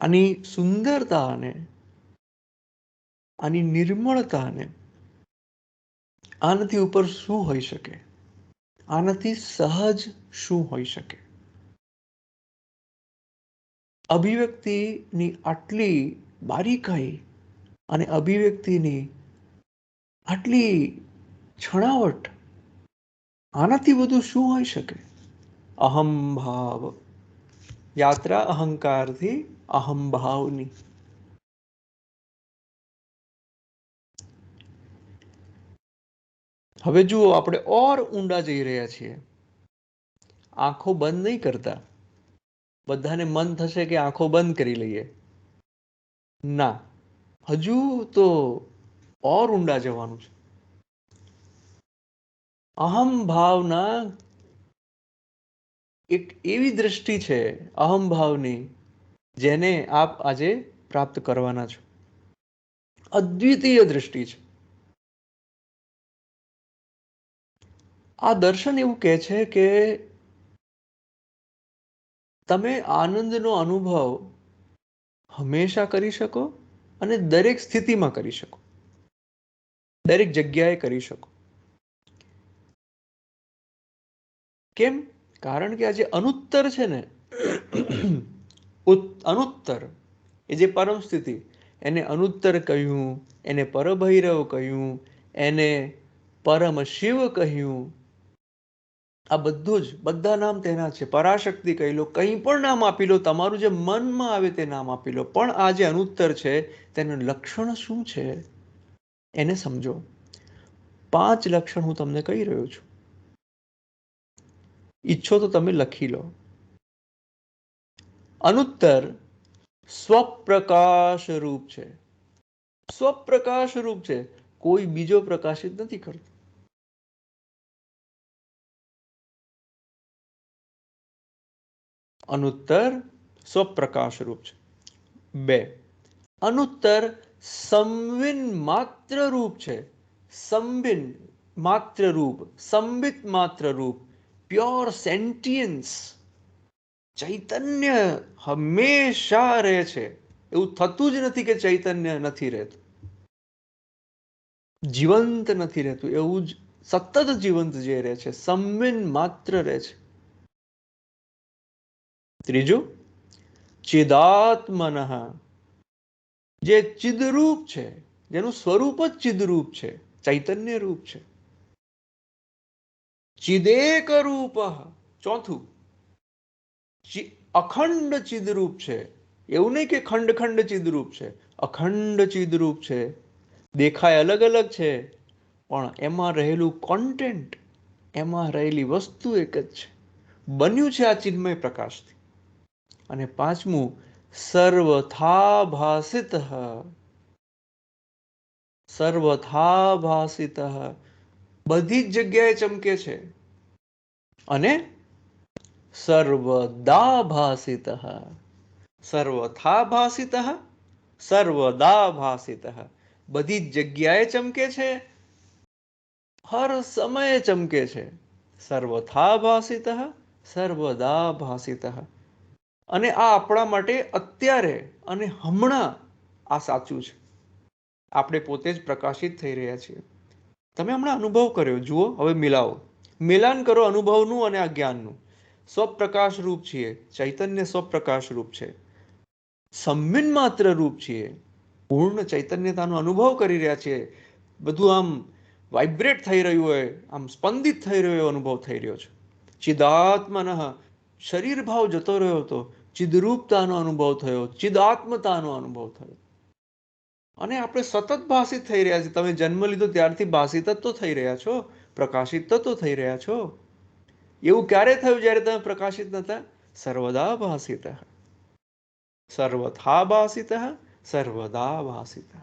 Speaker 2: આની સુંદરતા અને આની નિર્મળતાને આનાથી ઉપર શું હોઈ શકે, આનાથી સહજ શું હોઈ શકે. અભિવ્યક્તિની આટલી બારીકાઈ અને અભિવ્યક્તિની આટલી છણાવટ, આનાથી બધું શું હોઈ શકે. અહમ ભાવ, યાત્રા અહંકારથી અહમ ભાવની. હવે જુઓ, આપણે ઓર ઊંડા જઈ રહ્યા છીએ. આંખો બંધ નહીં કરતા. બધાને મન થશે કે આંખો બંધ કરી લઈએ. ના, હજુ તો ઓર ઊંડા જવાનું છે. અહમ ભાવના એક એવી દ્રષ્ટિ છે અહમ ભાવની, જેને આપ આજે પ્રાપ્ત કરવાના છો. અદ્વિતીય દ્રષ્ટિ છે. આ દર્શન એવું કહે છે કે તમે આનંદનો અનુભવ હંમેશા કરી શકો અને દરેક સ્થિતિમાં કરી શકો, દરેક જગ્યાએ કરી શકો. કેમ? કારણ કે આ જે અનુત્તર છે ને, અનુત્તર એ જે પરમ સ્થિતિ, એને અનુત્તર કહ્યું, એને પરભૈરવ કહ્યું, એને પરમ શિવ કહ્યું. આ બધું જ, બધા નામ તેના છે. પરાશક્તિ કહી લો, કંઈ પણ નામ આપી લો, તમારું જે મનમાં આવે તે નામ આપી લો, પણ આ જે અનુત્તર છે તેનું લક્ષણ શું છે એને સમજો. 5 લક્ષણ હું તમને કહી રહ્યો છું. ઈચ્છો તો તમે લખી લો. અનુત્તર સ્વપ્રકાશ રૂપ છે. સ્વપ્રકાશ રૂપ છે, કોઈ બીજો પ્રકાશિત નથી કરતો. અનુત્તર સ્વપ્રકાશ રૂપ છે. 2, અનુત્તર સંવિન માત્ર રૂપ છે. સંવિન માત્ર રૂપ, સંબિત માત્ર રૂપ, પ્યોર સેન્ટિયન્સ. ચૈતન્ય હંમેશા રહે છે. એવું થતું જ નથી કે ચૈતન્ય નથી રહેતું, જીવંત નથી રહેતું. એવું જ સતત જીવંત જે રહે છે, સંવિન માત્ર રહે છે. ત્રીજું, ચિદાત્મનઃ, જે ચિદરૂપ છે, જેનું સ્વરૂપ જ ચિદરૂપ છે, ચૈતન્ય રૂપ છે. ચિદેક રૂપ. ચોથું, અખંડ ચિદરૂપ છે. એવું નહીં કે ખંડ ખંડ ચિદરૂપ છે, અખંડ ચિદરૂપ છે. દેખાય અલગ અલગ છે, પણ એમાં રહેલું કોન્ટેન્ટ, એમાં રહેલી વસ્તુ એક જ છે. બન્યું છે આ ચિન્મય પ્રકાશથી. અને પાંચમું, સર્વથા ભાસિત. સર્વથા ભાસિત, બધી જ જગ્યાએ ચમકે છે. અને સર્વદા ભાસિત. સર્વથા ભાસિત, સર્વદા ભાસિત. બધી જ જગ્યાએ ચમકે છે, હર સમયે ચમકે છે. સર્વથા ભાસિત, સર્વદા ભાસિત. અને આ આપણા માટે અત્યારે અને હમણાં આ સાચું છે. આપણે પોતે જ પ્રકાશિત થઈ રહ્યા છીએ. તમે હમણાં અનુભવ કર્યો, જુઓ, હવે મિલાવો, મિલાન કરો અનુભવનું અને આ જ્ઞાનનું. સ્વપ્રકાશ રૂપ છીએ, ચૈતન્ય સ્વપ્રકાશ રૂપ છે. સંમિન માત્ર રૂપ છીએ, પૂર્ણ ચૈતન્યતાનો અનુભવ કરી રહ્યા છીએ. બધું આમ વાઇબ્રેટ થઈ રહ્યું હોય, આમ સ્પંદિત થઈ રહ્યો અનુભવ થઈ રહ્યો છે. ચિદાત્મનઃ, શરીર ભાવ જતો રહ્યો હતો, ચિદરૂપતાનો અનુભવ થયો, ચિદાત્મતાનો અનુભવ થયો. અને આપણે સતત ભાષિત થઈ રહ્યા છીએ. તમે જન્મ લીધો ત્યારથી ભાષિત જ તો થઈ રહ્યા છો, પ્રકાશિત તો થઈ રહ્યા છો. એવું ક્યારે થયું જ્યારે તમે પ્રકાશિત નતા? સર્વદા ભાષિત, સર્વથા ભાષિત, સર્વદા ભાસિતા.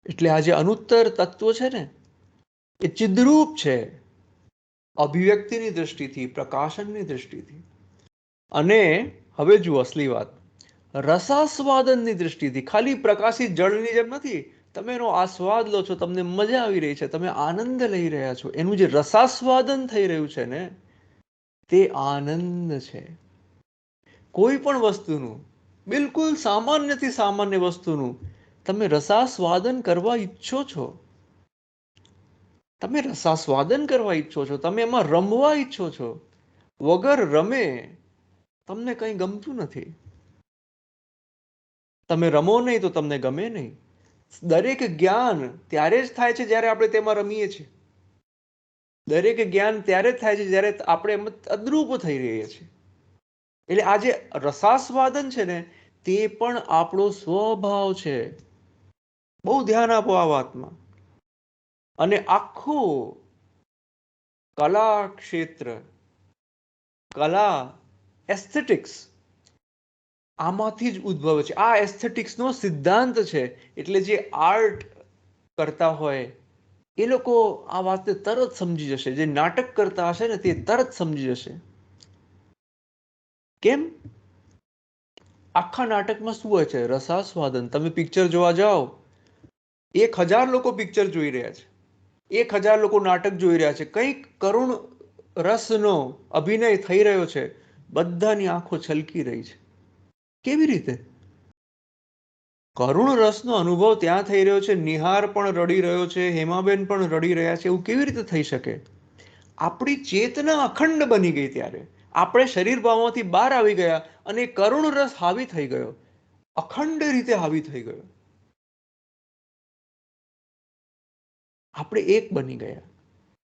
Speaker 2: એટલે આ જે અનુત્તર તત્વ છે ને એ ચિદ્રૂપ છે, અભિવ્યક્તિની દ્રષ્ટિથી, પ્રકાશનની દ્રષ્ટિથી. અને હવે જુઓ અસલી વાત, રસાસ્વાદનની દ્રષ્ટિથી. ખાલી પ્રકાશિત જળની જેમ નથી. તમે એનો આસ્વાદ લો છો, તમને મજા આવી રહી છે, તમે આનંદ લઈ રહ્યા છો. એનું જે રસાસ્વાદન થઈ રહ્યું છે ને તે આનંદ છે. કોઈ પણ વસ્તુનું, બિલકુલ સામાન્યથી સામાન્ય વસ્તુનું તમે રસાસ્વાદન કરવા ઈચ્છો છો. તમે રસાસ્વાદન કરવા ઈચ્છો છો, તમે એમાં રમવા ઈચ્છો છો. વગર રમે તમને કંઈ ગમતું નથી. તમે રમો નહીં તો તમને ગમે નહીં. દરેક જ્ઞાન ત્યારે જ થાય છે જ્યારે આપણે તેમાં રમીએ છીએ. દરેક જ્ઞાન ત્યારે જ થાય છે જ્યારે આપણે એમ અદ્રુપ થઈ રહીએ છીએ. એટલે આ જે રસાસ્વાદન છે ને તે પણ આપણો સ્વભાવ છે. બહુ ધ્યાન આપો આ વાતમાં. અને આખું કલા ક્ષેત્ર, કલા, એસ્થેટિક્સ આમાંથી જ ઉદ્ભવે છે. આ એસ્થેટિક્સનો સિદ્ધાંત છે. એટલે જે આર્ટ કરતા હોય એ લોકો આ વાતને તરત સમજી જશે. જે નાટક કરતા હશે ને તે તરત સમજી જશે. કેમ? આખા નાટકમાં શું હોય છે? રસાસ્વાદન. તમે પિક્ચર જોવા જાઓ, 1000 લોકો પિક્ચર જોઈ રહ્યા છે, 1000 લોકો નાટક જોઈ રહ્યા છે, કંઈક કરુણ રસનો અભિનય થઈ રહ્યો છે, બધાની આંખો છલકી રહી છે. કેવી રીતે? કરુણ રસનો અનુભવ ત્યાં થઈ રહ્યો છે, નિહાર પણ રડી રહ્યો છે, હેમાબેન પણ રડી રહ્યા છે. એવું કેવી રીતે થઈ શકે? આપણી ચેતના અખંડ બની ગઈ. ત્યારે આપણે શરીર ભાવમાંથી બહાર આવી ગયા અને કરુણ રસ હાવી થઈ ગયો, અખંડ રીતે હાવી થઈ ગયો. આપણે એક બની ગયા,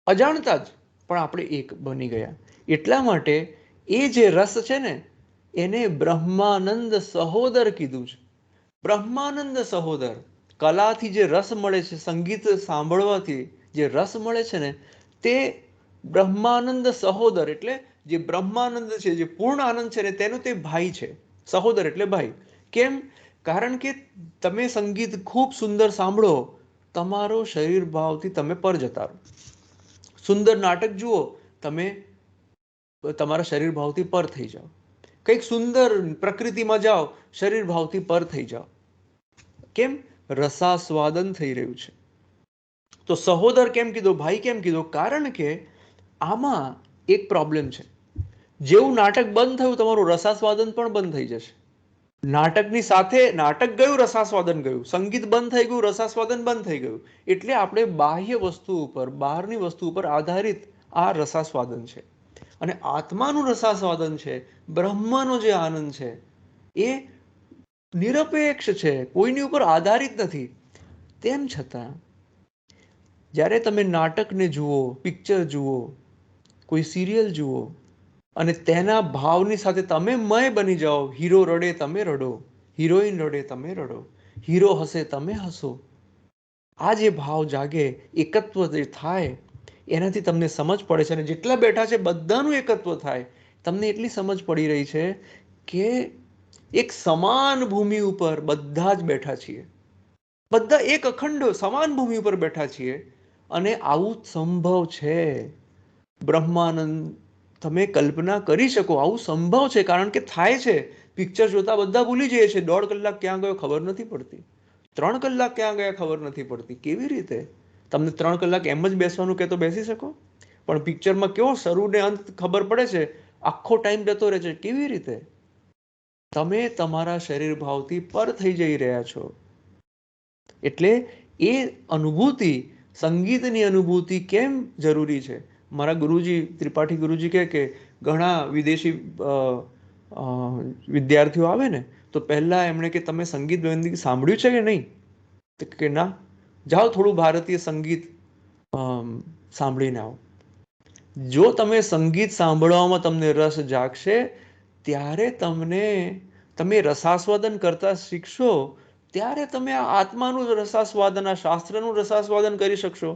Speaker 2: અજાણતા જ, પણ આપણે એક બની ગયા. એટલા માટે એ જે રસ છે ને એને બ્રહ્માનંદ સહોદર કીધું છે. બ્રહ્માનંદ સહોદર. કલાથી જે રસ મળે છે, સંગીત સાંભળવાથી જે રસ મળે છે ને તે બ્રહ્માનંદ સહોદર. એટલે જે બ્રહ્માનંદ છે, જે પૂર્ણ આનંદ છે ને તેનો તે ભાઈ છે. સહોદર એટલે ભાઈ. કેમ? કારણ કે તમે સંગીત ખૂબ સુંદર સાંભળો, તમારો શરીર ભાવથી તમે પર જતા રહો. સુંદર નાટક જુઓ, તમે તમારા શરીર ભાવથી પર થઈ જાઓ. કંઈક સુંદર પ્રકૃતિમાં જાઓ, શરીર ભાવથી પર થઈ જાઓ. કેમ? રસાસ્વાદન થઈ રહ્યું છે. તો સહોદર કેમ કીધો, ભાઈ કેમ કીધો? કારણ કે આમાં એક પ્રોબ્લેમ છે. જેવું નાટક બંધ થયું તમારું રસાસ્વાદન પણ બંધ થઈ જશે. નાટકની સાથે નાટક ગયું, રસાસ્વાદન ગયું. સંગીત બંધ થઈ ગયું, રસાસ્વાદન બંધ થઈ ગયું. એટલે આપણે બાહ્ય વસ્તુ ઉપર, બહારની વસ્તુ ઉપર આધારિત આ રસાસ્વાદન છે. અને આત્માનું રસાસ્વાદન છે, બ્રહ્મનો જે આનંદ છે એ નિરપેક્ષ છે, કોઈની ઉપર આધારિત નથી. તેમ છતાં જ્યારે તમે નાટકને જુઓ, પિક્ચર જુઓ, કોઈ સિરિયલ જુઓ અને તેના ભાવની સાથે તમે મય બની જાઓ. હીરો રડે તમે રડો, હિરોઈન રડે તમે રડો, હીરો હસે તમે હસો. આ જે ભાવ જાગે, એકત્વ જે થાય, એનાથી તમને સમજ પડે છે. અને જેટલા બેઠા છે બધાનું એકત્વ થાય. તમને એટલી સમજ પડી રહી છે કે એક સમાન ભૂમિ ઉપર બધા જ બેઠા છીએ. બધા એક અખંડ સમાન ભૂમિ ઉપર બેઠા છીએ. અને આવું સંભવ છે. બ્રહ્માનંદ તમે કલ્પના કરી શકો, આવું સંભવ છે. કારણ કે થાય છે. પિક્ચર જોતા બધા ભૂલી જઈએ છે. 1.5 કલાક ક્યાં ગયો ખબર નથી પડતી. 3 કલાક ક્યાં ગયા ખબર નથી પડતી. કેવી રીતે? તમને 3 કલાક એમ જ બેસવાનું કે તો બેસી શકો? પણ પિક્ચરમાં કેવો શરૂ ને અંત ખબર પડે છે, આખો ટાઈમ જતો રહે છે. કેવી રીતે? તમે તમારા શરીર ભાવથી પર થઈ જઈ રહ્યા છો. એટલે એ અનુભૂતિ, સંગીતની અનુભૂતિ કેમ જરૂરી છે? મારા ગુરુજી, ત્રિપાઠી ગુરુજી કહે કે ઘણા વિદેશી વિદ્યાર્થીઓ આવે ને તો પહેલા એમણે કે તમે સંગીત સાંભળ્યું છે કે નહીં? કે ના. જાઓ થોડું ભારતીય સંગીત સાંભળીને આવો. જો તમે સંગીત સાંભળવામાં તમને રસ જાગશે ત્યારે તમે રસાસ્વાદન કરતા શીખશો. ત્યારે તમે આ આત્માનું રસાસ્વાદન, આ શાસ્ત્રનું રસાસ્વાદન કરી શકશો.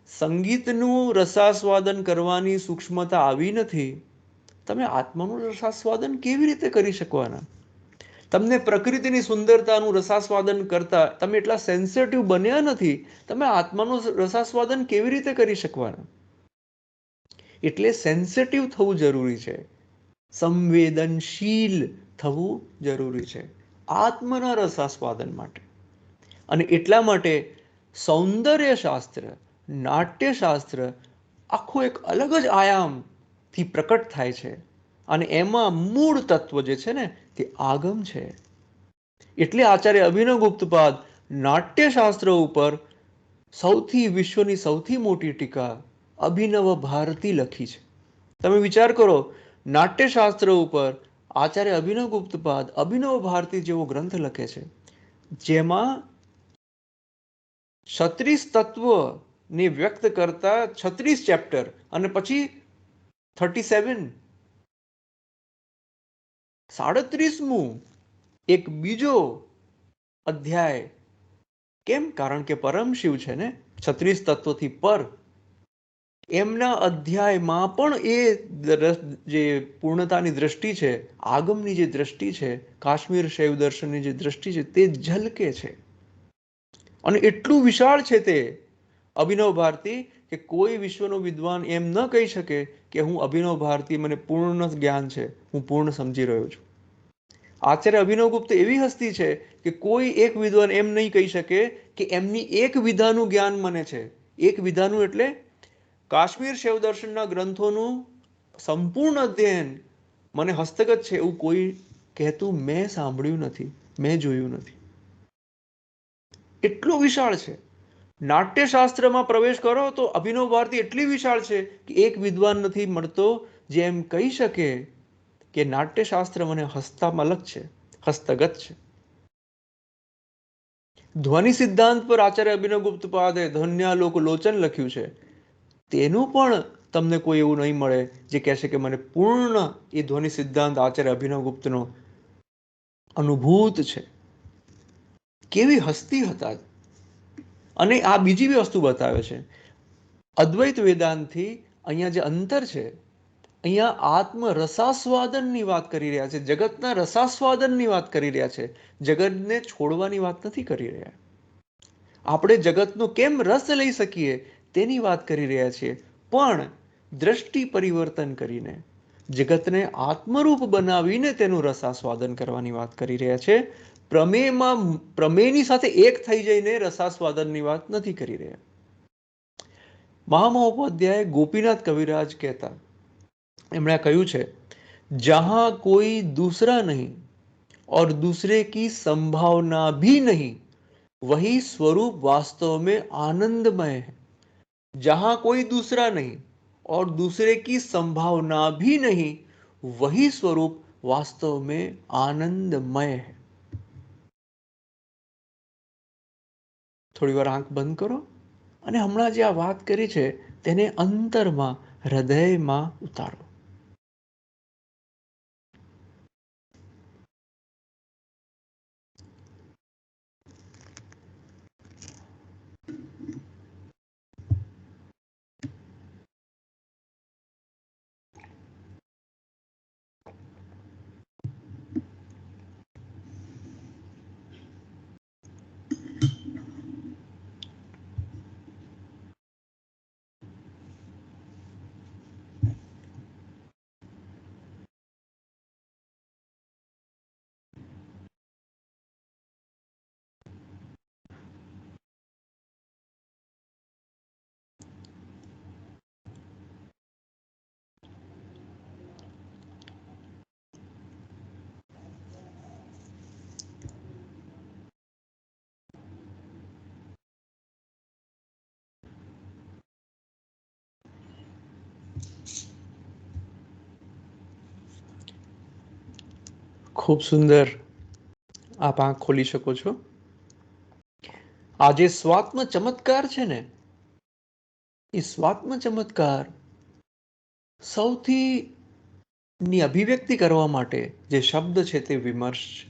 Speaker 2: સંગીતનું રસાસ્વાદન કરવાની સૂક્ષ્મતા આવી નથી, તમે આત્માનું રસાસ્વાદન કેવી રીતે કરી શકવાના? તમને પ્રકૃતિની સુંદરતાનું રસાસ્વાદન કરતા તમે એટલા સેન્સિટિવ બન્યા નથી, તમે આત્માનું રસાસ્વાદન કેવી રીતે કરી શકવાના? એટલે સેન્સિટિવ થવું જરૂરી છે, સંવેદનશીલ થવું જરૂરી છે આત્મના રસાસ્વાદન માટે. અને એટલા માટે સૌંદર્ય શાસ્ત્ર, નાટ્યશાસ્ત્ર આખું એક અલગ જ આયામથી પ્રકટ થાય છે. અને એમાં મૂળ તત્વ જે છે ને તે આગમ છે. એટલે આચાર્ય અભિનવગુપ્તપાદ નાટ્યશાસ્ત્ર ઉપર વિશ્વની સૌથી મોટી ટીકા અભિનવ ભારતી લખી છે. તમે વિચાર કરો, નાટ્યશાસ્ત્ર ઉપર આચાર્ય અભિનવગુપ્તપાદ અભિનવ ભારતી જેવો ગ્રંથ લખે છે, જેમાં 36 તત્વને વ્યક્ત કરતા 36 ચેપ્ટર અને પછી 37 37મું એક બીજો અધ્યાય. કેમ? કારણ કે પરમ શિવ છે ને, 36 તત્વોથી પર. એમના અધ્યાયમાં પણ એ જે પૂર્ણતાની દ્રષ્ટિ છે, આગમની જે દ્રષ્ટિ છે, કાશ્મીર શૈવ દર્શનની જે દ્રષ્ટિ છે, તે ઝલકે છે. અને એટલું વિશાળ છે તે અભિનવ ભારતી કે કોઈ વિશ્વનો વિદ્વાન એમ ન કહી શકે કે હું અભિનવ ભારતી, મને પૂર્ણ જ્ઞાન છે, હું પૂર્ણ સમજી રહ્યો છું. આચાર્ય અભિનવગુપ્ત એવી હસ્તી છે કે કોઈ એક વિદ્વાન એમ નહીં કહી શકે કે એમની એક વિધાનું જ્ઞાન મને છે. એક વિધાનું એટલે કાશ્મીર શૈવ દર્શનના ગ્રંથોનું સંપૂર્ણ અધ્યયન મને હસ્તગત છે એવું કોઈ કહેતું મેં સાંભળ્યું નથી, મેં જોયું નથી. એટલું વિશાળ છે. નાટ્યશાસ્ત્રમાં પ્રવેશ કરો તો અભિનવ ભારતી એટલી વિશાળ છે કે એક વિદ્વાન નથી મળતો જે એમ કહી શકે કે નાટ્યશાસ્ત્ર મને હસ્તગત છે. ધ્વનિ સિદ્ધાંત પર આચાર્ય અભિનવગુપ્તપાદે ધન્યાલોક લોચન લખ્યું છે. તેનું પણ તમને કોઈ એવું નહીં મળે જે કહેશે કે મને પૂર્ણ એ ધ્વનિ સિદ્ધાંત આચાર્ય અભિનવગુપ્તનો અનુભૂત છે. કેવી હસ્તી હતા. અને આ બીજી બી વસ્તુ બતાવે છે, અદ્વૈત વેદાંતથી અહીંયા જે અંતર છે, અહીંયા આત્મ રસાસ્વાદનની વાત કરી રહ્યા છે, જગતના રસાસ્વાદનની વાત કરી રહ્યા છે, જગતને છોડવાની વાત નથી કરી રહ્યા. આપણે જગતનો કેમ રસ લઈ શકીએ તેની વાત કરી રહ્યા છીએ, પણ દ્રષ્ટિ પરિવર્તન કરીને જગતને આત્મરૂપ બનાવીને તેનું રસાસ્વાદન કરવાની વાત કરી રહ્યા છે. પ્રમેયની સાથે એક થઈ જઈને રસાસ્વાદનની વાત નથી કરી રહ્યા. મહામહોપાધ્યાય ગોપીનાથ કવિરાજ કહેતા, એમણે કહ્યું છે, જહાં કોઈ दूसरा नहीं और दूसरे की संभावना भी नहीं वही स्वरूप वास्तव में आनंदमय है. जहां कोई दूसरा नहीं और दूसरे की संभावना भी नहीं वही स्वरूप वास्तव में आनंदमय है. થોડી વાર આંખ બંધ કરો અને હમણાં જે આ વાત કરી છે તેને અંતરમાં, હૃદયમાં ઉતારો. ખૂબ સુંદર. આપ આંખ ખોલી શકો છો. આ જે સ્વાત્મ ચમત્કાર છે ને, એ સ્વાત્મ ચમત્કાર સૌથી ની અભિવ્યક્તિ કરવા માટે જે શબ્દ છે તે વિમર્શ છે.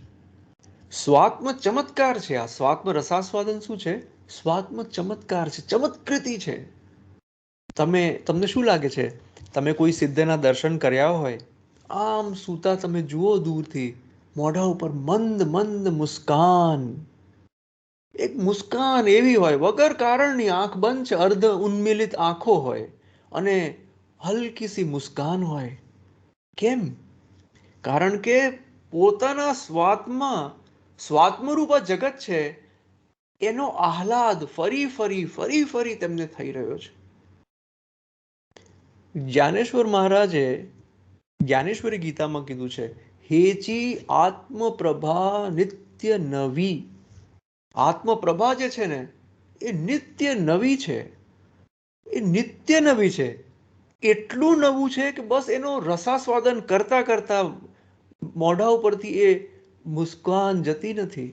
Speaker 2: સ્વાત્મ ચમત્કાર છે. આ સ્વાત્મ રસાસ્વાદન શું છે? સ્વાત્મ ચમત્કાર છે, ચમત્કૃતિ છે. તમને શું લાગે છે, તમે કોઈ સિદ્ધના દર્શન કર્યા હોય, આમ સૂતા તમે જુઓ દૂરથી, મોઢા ઉપર મંદ મંદ મુસ્કાન, એક મુસ્કાન એવી હોય વગર કારણની, આંખ બંધ છે, અર્ધ ઉન્મિલિત આંખો હોય અને હલકી સી મુસ્કાન હોય. કેમ? કારણ કે પોતાના સ્વાત્મરૂપ આ જગત છે, એનો આહલાદ ફરી ફરી ફરી ફરી તેમને થઈ રહ્યો છે. જ્ઞાનેશ્વર મહારાજે જ્ઞાનેશ્વરી ગીતામાં કીધું છે, હેચી આત્મપ્રભા નિત્ય નવી. આત્મપ્રભા જે છે ને, એ નિત્ય નવી છે. એ નિત્ય નવી છે. એટલું નવું છે કે બસ એનો રસાસ્વાદન કરતા કરતા મોઢા ઉપરથી એ મુસ્કાન જતી નથી,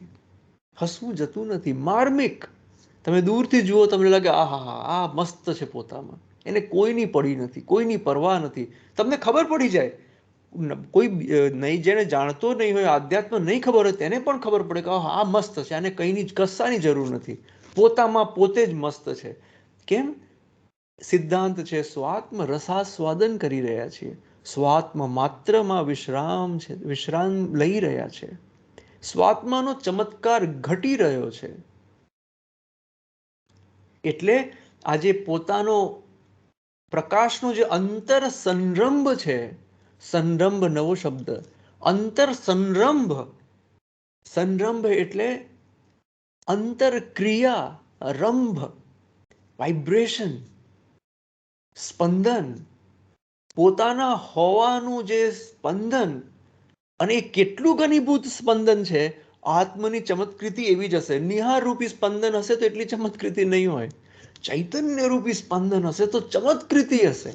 Speaker 2: હસવું જતું નથી. માર્મિક, તમે દૂરથી જુઓ, તમને લાગે આહા, આ મસ્ત છે પોતામાં, એને કોઈની પડી નથી, કોઈની પરવા નથી. તમને ખબર પડી જાય, કોઈ નહીં, જેને જાણતો નહીં હોય, આધ્યાત્મ નહીં ખબર હોય, તેને પણ ખબર પડે કે આ મસ્ત છે, આને કઈની કશાની જરૂર નથી, પોતામાં પોતે જ મસ્ત છે. કેમ? સિદ્ધાંત છે, સ્વાત્મ રસાસ્વાદન કરી રહ્યા છીએ, સ્વાત્મ માત્રમાં વિશ્રામ લઈ રહ્યા છે, સ્વાત્માનો ચમત્કાર ઘટી રહ્યો છે. એટલે આજે પોતાનો પ્રકાશનો જે અંતર સંરંભ છે, સંરંભ નવો શબ્દ, અંતર સંરંભ, સંરંભ એટલે અંતરક્રિયા, રંભ, વાઇબ્રેશન, સ્પંદન, પોતાના હોવાનું જે સ્પંદન, અને એ કેટલું ઘનીભૂત સ્પંદન છે. આત્મની ચમત્કૃતિ એવી જ હશે. નિહાર રૂપી સ્પંદન હશે તો એટલી ચમત્કૃતિ નહીં હોય. ચૈતન્ય રૂપી સ્પંદન હશે તો ચમત્કૃતિ હશે.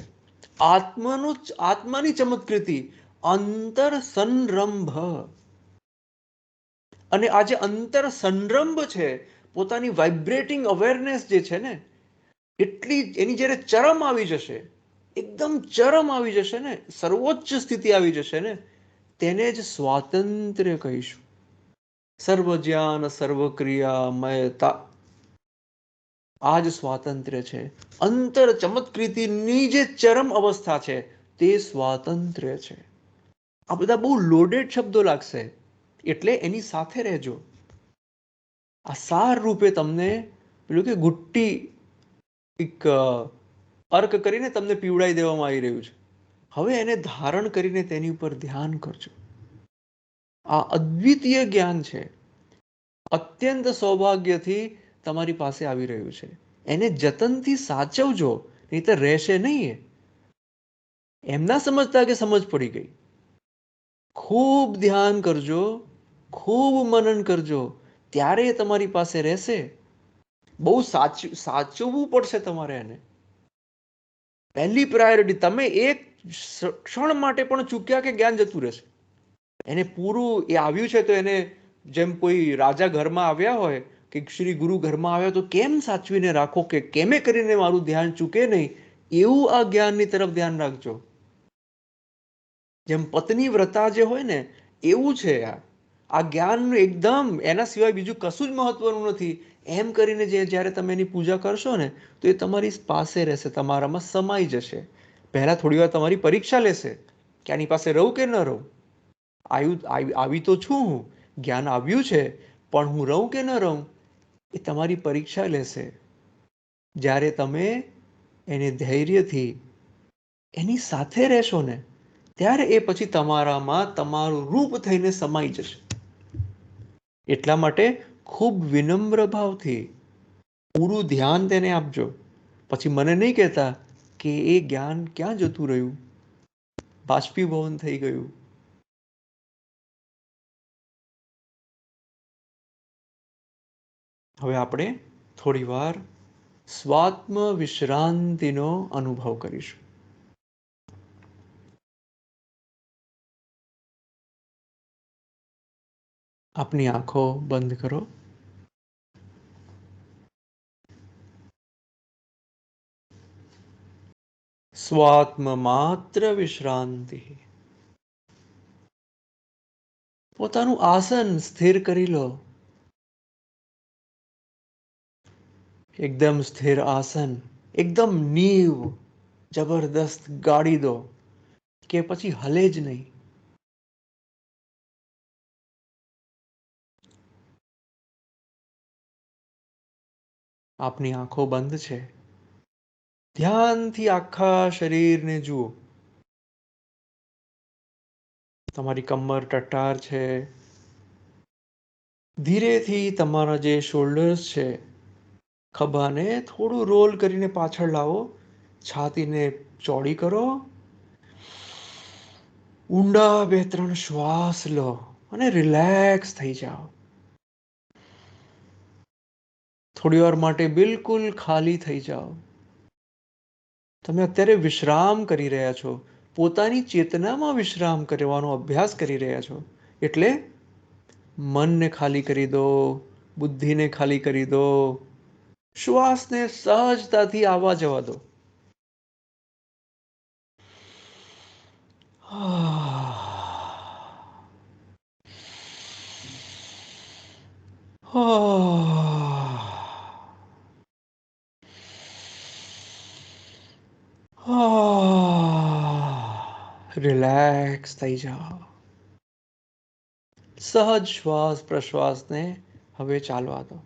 Speaker 2: આત્માની ચમત્કૃતિ, અંતર સંરંભ. અને આ જે અંતર સંરંભ છે, પોતાની વાઇબ્રેટિંગ અવેરનેસ જે છે ને, એટલી એની જ્યારે ચરમ આવી જશે, એકદમ ચરમ આવી જશે ને, સર્વોચ્ચ સ્થિતિ આવી જશે ને, તેને જ સ્વાતંત્ર્ય કહીશું. સર્વ જ્ઞાન સર્વ ક્રિયામયતા, આ જ સ્વાતંત્ર્ય છે. અંતર ચમત્કૃતિની જે ચરમ અવસ્થા છે, તે સ્વાતંત્ર્ય છે. આ બધા બહુ લોડેડ શબ્દો લાગશે, એટલે એની સાથે રહેજો. આ સાર રૂપે તમને પેલું કે ગુટ્ટી એક અર્ક કરીને તમને પીવડાવી દેવામાં આવી રહ્યું છે. હવે એને ધારણ કરીને તેની ઉપર ધ્યાન કરજો. આ અદ્વિતીય જ્ઞાન છે, અત્યંત સૌભાગ્યથી તમારી પાસે આવી રહ્યું છે. એને જતનથી સાચવજો, નહીં તો રહેશે નહીં. એમ ના સમજતા કે સમજ પડી ગઈ. ખૂબ ધ્યાન કરજો, ખૂબ મનન કરજો, ત્યારે એ તમારી પાસે રહેશે. બહુ સાચવવું પડશે તમારે એને. પહેલી પ્રાયોરિટી, તમે એક ક્ષણ માટે પણ ચૂક્યા કે જ્ઞાન જતું રહેશે. એને પૂરું એ આવ્યું છે તો એને, જેમ કોઈ રાજા ઘરમાં આવ્યા હોય કે શ્રી ગુરુ ઘરમાં આવ્યા તો કેમ સાચવીને રાખો કે કેમે કરીને મારું ધ્યાન ચૂકે નહીં, એવું આ જ્ઞાનની તરફ ધ્યાન રાખજો. જેમ પત્ની વ્રતા જે હોય ને, એવું છે આ જ્ઞાન એકદમ એના સિવાય બીજું કશું જ મહત્વનું નથી. એમ કરીને જ્યારે તમે એની પૂજા કરશો ને, તો એ તમારી પાસે રહેશે, તમારામાં સમાઈ જશે. પહેલા થોડી વાર તમારી પરીક્ષા લેશે કે આની પાસે રહું કે ન રહું. આવી તો છું હું, જ્ઞાન આવ્યું છે, પણ હું રહું કે ન રહું, એ તમારી પરીક્ષા લેશે. જ્યારે તમે એને ધૈર્યથી એની સાથે રહેશો ને, ત્યારે એ પછી તમારામાં તમારું રૂપ થઈને સમાઈ જશે. એટલા માટે ખૂબ વિનમ્ર ભાવથી પૂરું ધ્યાન તેને આપજો. પછી મને નહીં કહેતા કે એ જ્ઞાન ક્યાં જતું રહ્યું, બાષ્પીભવન થઈ ગયું. હવે આપણે થોડી વાર સ્વાત્મ વિશ્રાંતિનો અનુભવ કરીશું. આપની આંખો બંધ કરો. સ્વાત્મ માત્ર વિશ્રાંતિ. પોતાનું આસન સ્થિર કરી લો. એકદમ સ્થિર આસન, એકદમ નીવ જબરદસ્ત ગાડી દો કે પછી હલે જ નહીં. આપની આંખો બંધ છે. ધ્યાનથી આખા શરીરને જુઓ. તમારી કમર ટટ્ટાર છે. ધીરેથી તમારા જે શોલ્ડર્સ છે, ખભાને થોડું રોલ કરીને પાછળ લાવો. છાતીને ચોડી કરો. ઊંડા 2-3 શ્વાસ લો અને રિલેક્સ થઈ જાઓ. થોડી વાર માટે બિલકુલ ખાલી થઈ જાઓ. તમે અત્યારે વિશ્રામ કરી રહ્યા છો. પોતાની ચેતનામાં વિશ્રામ કરવાનો અભ્યાસ કરી રહ્યા છો. એટલે મનને ખાલી કરી દો, બુદ્ધિને ખાલી કરી દો, શ્વાસને સહજતાથી આવવા જવા દો. રિલેક્સ થઈ જાઓ. સહજ શ્વાસ પ્રશ્વાસને હવે ચાલવા દો.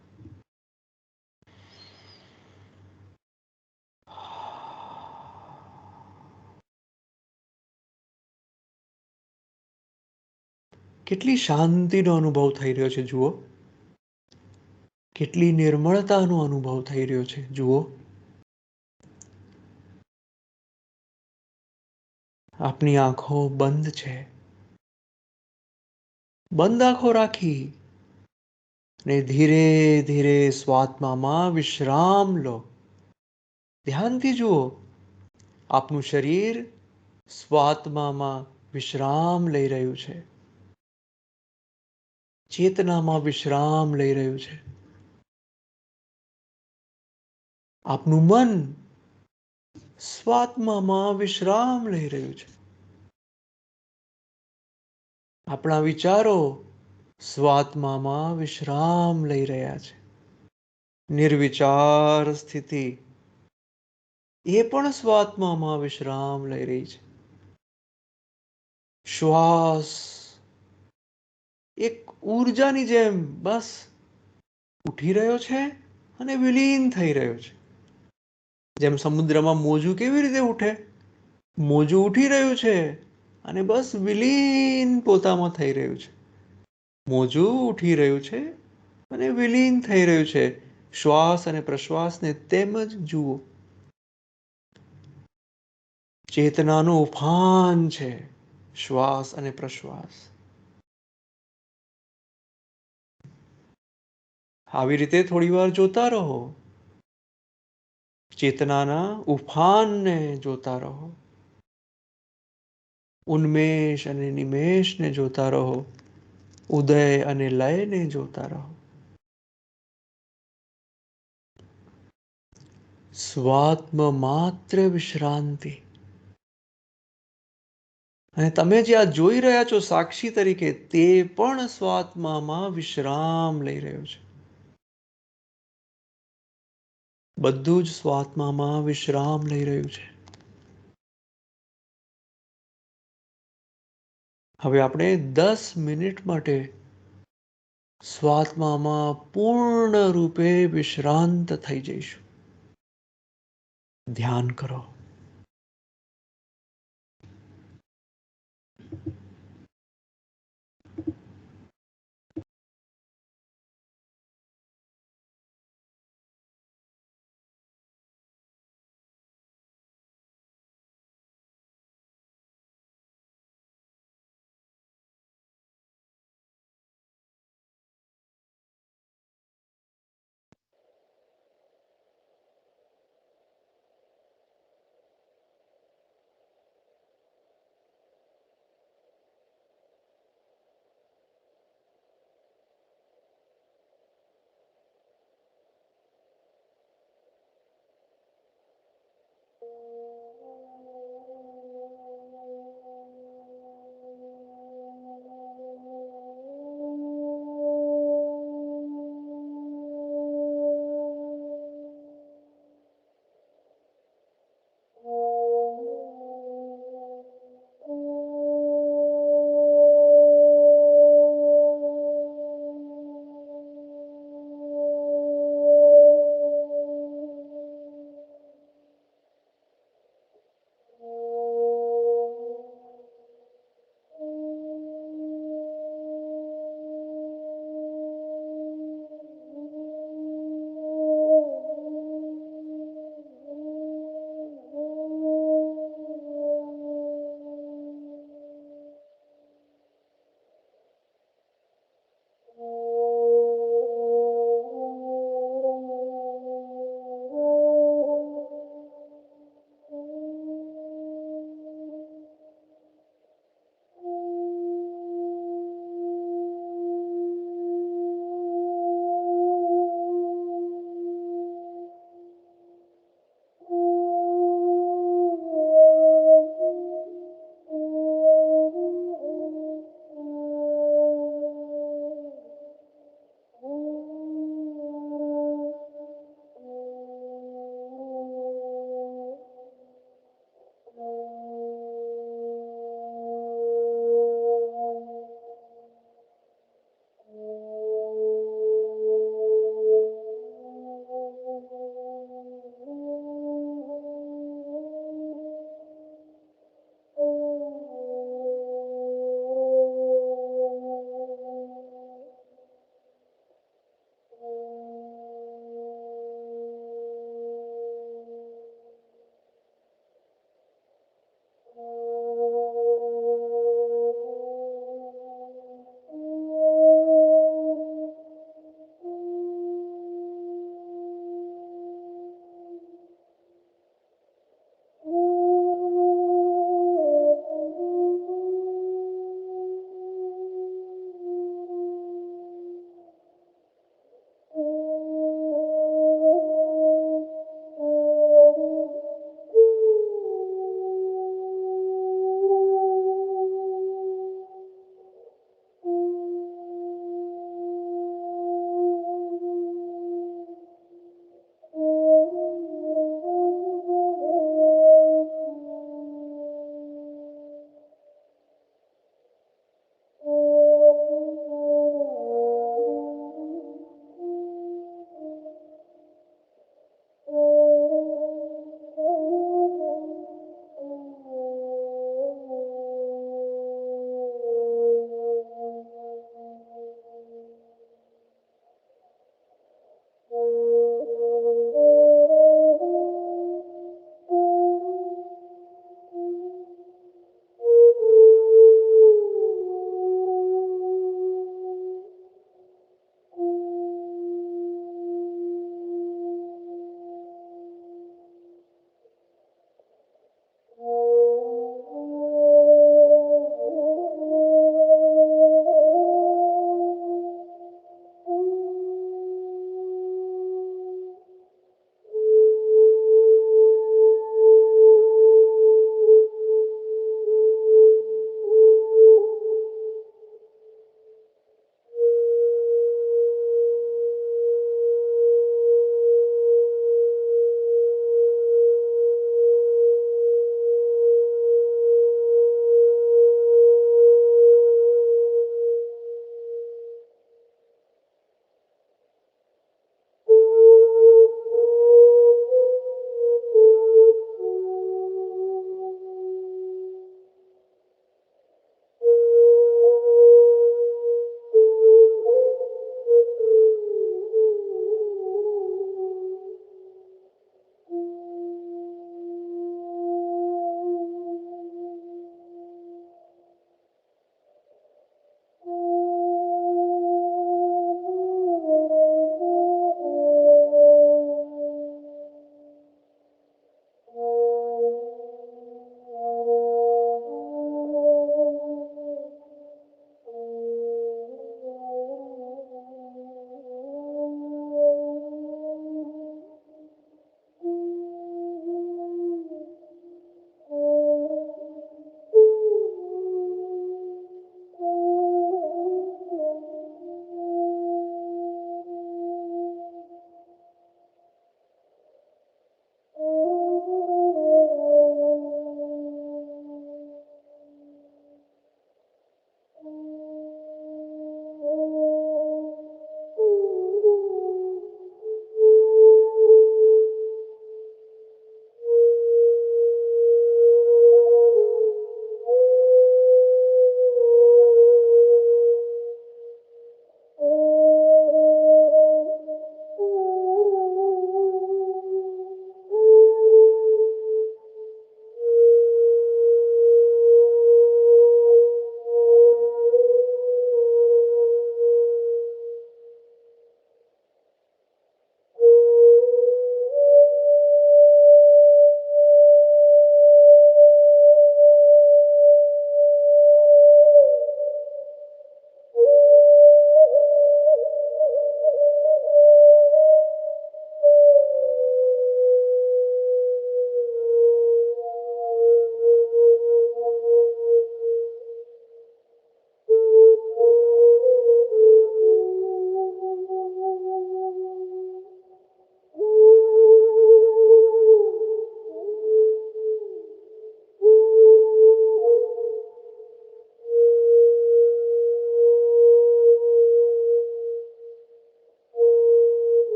Speaker 2: કેટલી શાંતિનો અનુભવ થઈ રહ્યો છે જુઓ. કેટલી નિર્મળતાનો અનુભવ થઈ રહ્યો છે જુઓ. આપની આંખો બંધ છે. બંધ આંખો રાખી ને ધીરે ધીરે સ્વાત્મામાં વિશ્રામ લો. ધ્યાનથી જુઓ. આપનું શરીર સ્વાત્મામાં વિશ્રામ લઈ રહ્યું છે. ચેતનામાં વિશ્રામ લઈ રહ્યું છે. આપનું મન સ્વાત્મામાં વિશ્રામ લઈ રહ્યું છે. આપણા વિચારો સ્વાત્મામાં વિશ્રામ લઈ રહ્યા છે. નિર્વિચાર સ્થિતિ એ પણ સ્વાત્મામાં વિશ્રામ લઈ રહી છે. શ્વાસ એક ઊર્જાની જેમ બસ ઉઠી રહ્યો છે અને વિલીન થઈ રહ્યો છે. જેમ સમુદ્રમાં મોજું કેવી રીતે ઉઠે? મોજું ઉઠી રહ્યું છે અને બસ વિલીન પોતામાં થઈ રહ્યું છે. મોજું ઉઠી રહ્યું છે અને વિલીન થઈ રહ્યું છે. શ્વાસ અને પ્રશ્વાસને તેમ જ જુઓ. ચેતનાનું ઉફાન છે શ્વાસ અને પ્રશ્વાસ. આવી રીતે થોડી વાર જોતા રહો. ચેતનાના ઉફાનને જોતા રહો. ઉન્મેષ અને નિમેષને જોતા રહો. ઉદય અને લયને જોતા રહો. સ્વાત્મ માત્ર વિશ્રાંતિ. અને તમે જે આ જોઈ રહ્યા છો સાક્ષી તરીકે, તે પણ સ્વાત્મામાં વિશ્રામ લઈ રહ્યો છે. બધું જ સ્વાત્મામાં વિશ્રામ લઈ રહ્યું છે. હવે આપણે 10 મિનિટ માટે સ્વાત્મામાં પૂર્ણ રૂપે વિશ્રાંત થઈ જઈશું. ધ્યાન કરો.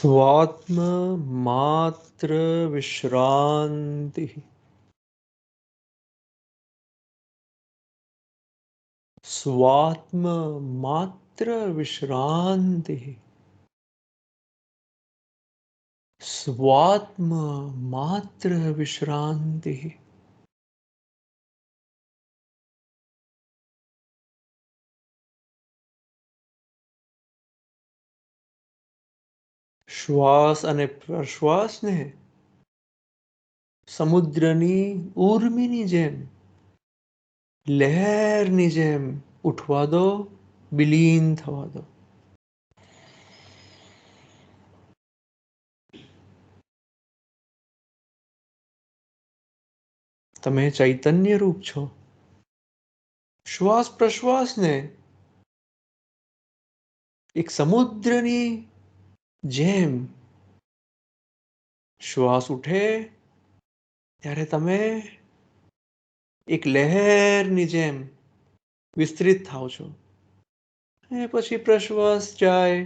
Speaker 2: स्वात्म मात्र विश्रांति। स्वात्म मात्र विश्रांति। स्वात्म मात्र विश्रांति। શ્વાસ અને પ્રશ્વાસને સમુદ્રની ઊર્મિની જેમ, લહેરની જેમ ઉઠવા દો, વિલીન થવા દો. તમે ચૈતન્ય રૂપ છો. શ્વાસ પ્રશ્વાસને એક સમુદ્રની જેમ, શ્વાસ ઉઠે ત્યારે તમે એક લહેરની જેમ વિસ્તૃત થાવ છો, અને પછી પ્રશ્વાસ જાય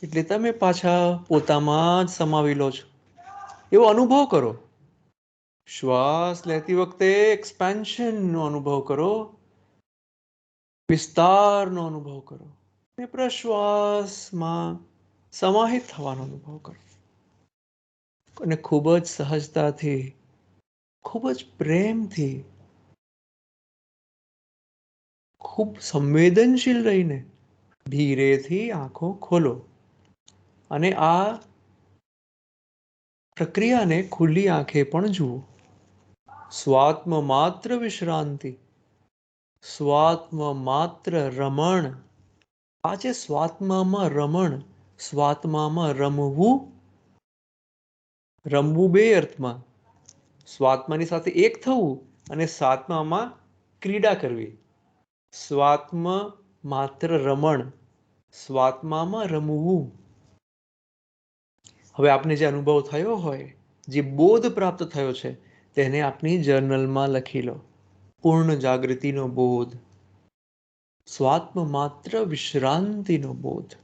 Speaker 2: એટલે તમે પાછા પોતામાં જ સમાવી લો છો. એવો અનુભવ કરો. શ્વાસ લેતી વખતે એક્સપેન્શનનો અનુભવ કરો, વિસ્તારનો અનુભવ કરો, અને પ્રશ્વાસમાં સમાહિત થવાનો અનુભવ કરો. અને ખૂબ જ સહજતાથી, ખૂબ જ પ્રેમથી, ખૂબ સંવેદનશીલ રહીને ધીરેથી આંખો ખોલો અને આ પ્રક્રિયાને ખુલ્લી આંખે પણ જુઓ. સ્વાત્મ માત્ર વિશ્રાંતિ, સ્વાત્મ માત્ર રમણ. આ છે સ્વાત્મામાં રમણ, સ્વાત્મામાં રમવું. રમવું બે અર્થમાં, સ્વાત્માની સાથે એક થવું અને સાત્મામાં ક્રીડા કરવી. સ્વાત્મ માત્ર રમણ, સ્વાત્મામાં રમવું. હવે આપને જે અનુભવ થયો હોય, જે બોધ પ્રાપ્ત થયો છે, તેને આપની જર્નલમાં લખી લો. પૂર્ણ જાગૃતિનો બોધ, સ્વાત્મ માત્ર વિશ્રાંતિનો બોધ.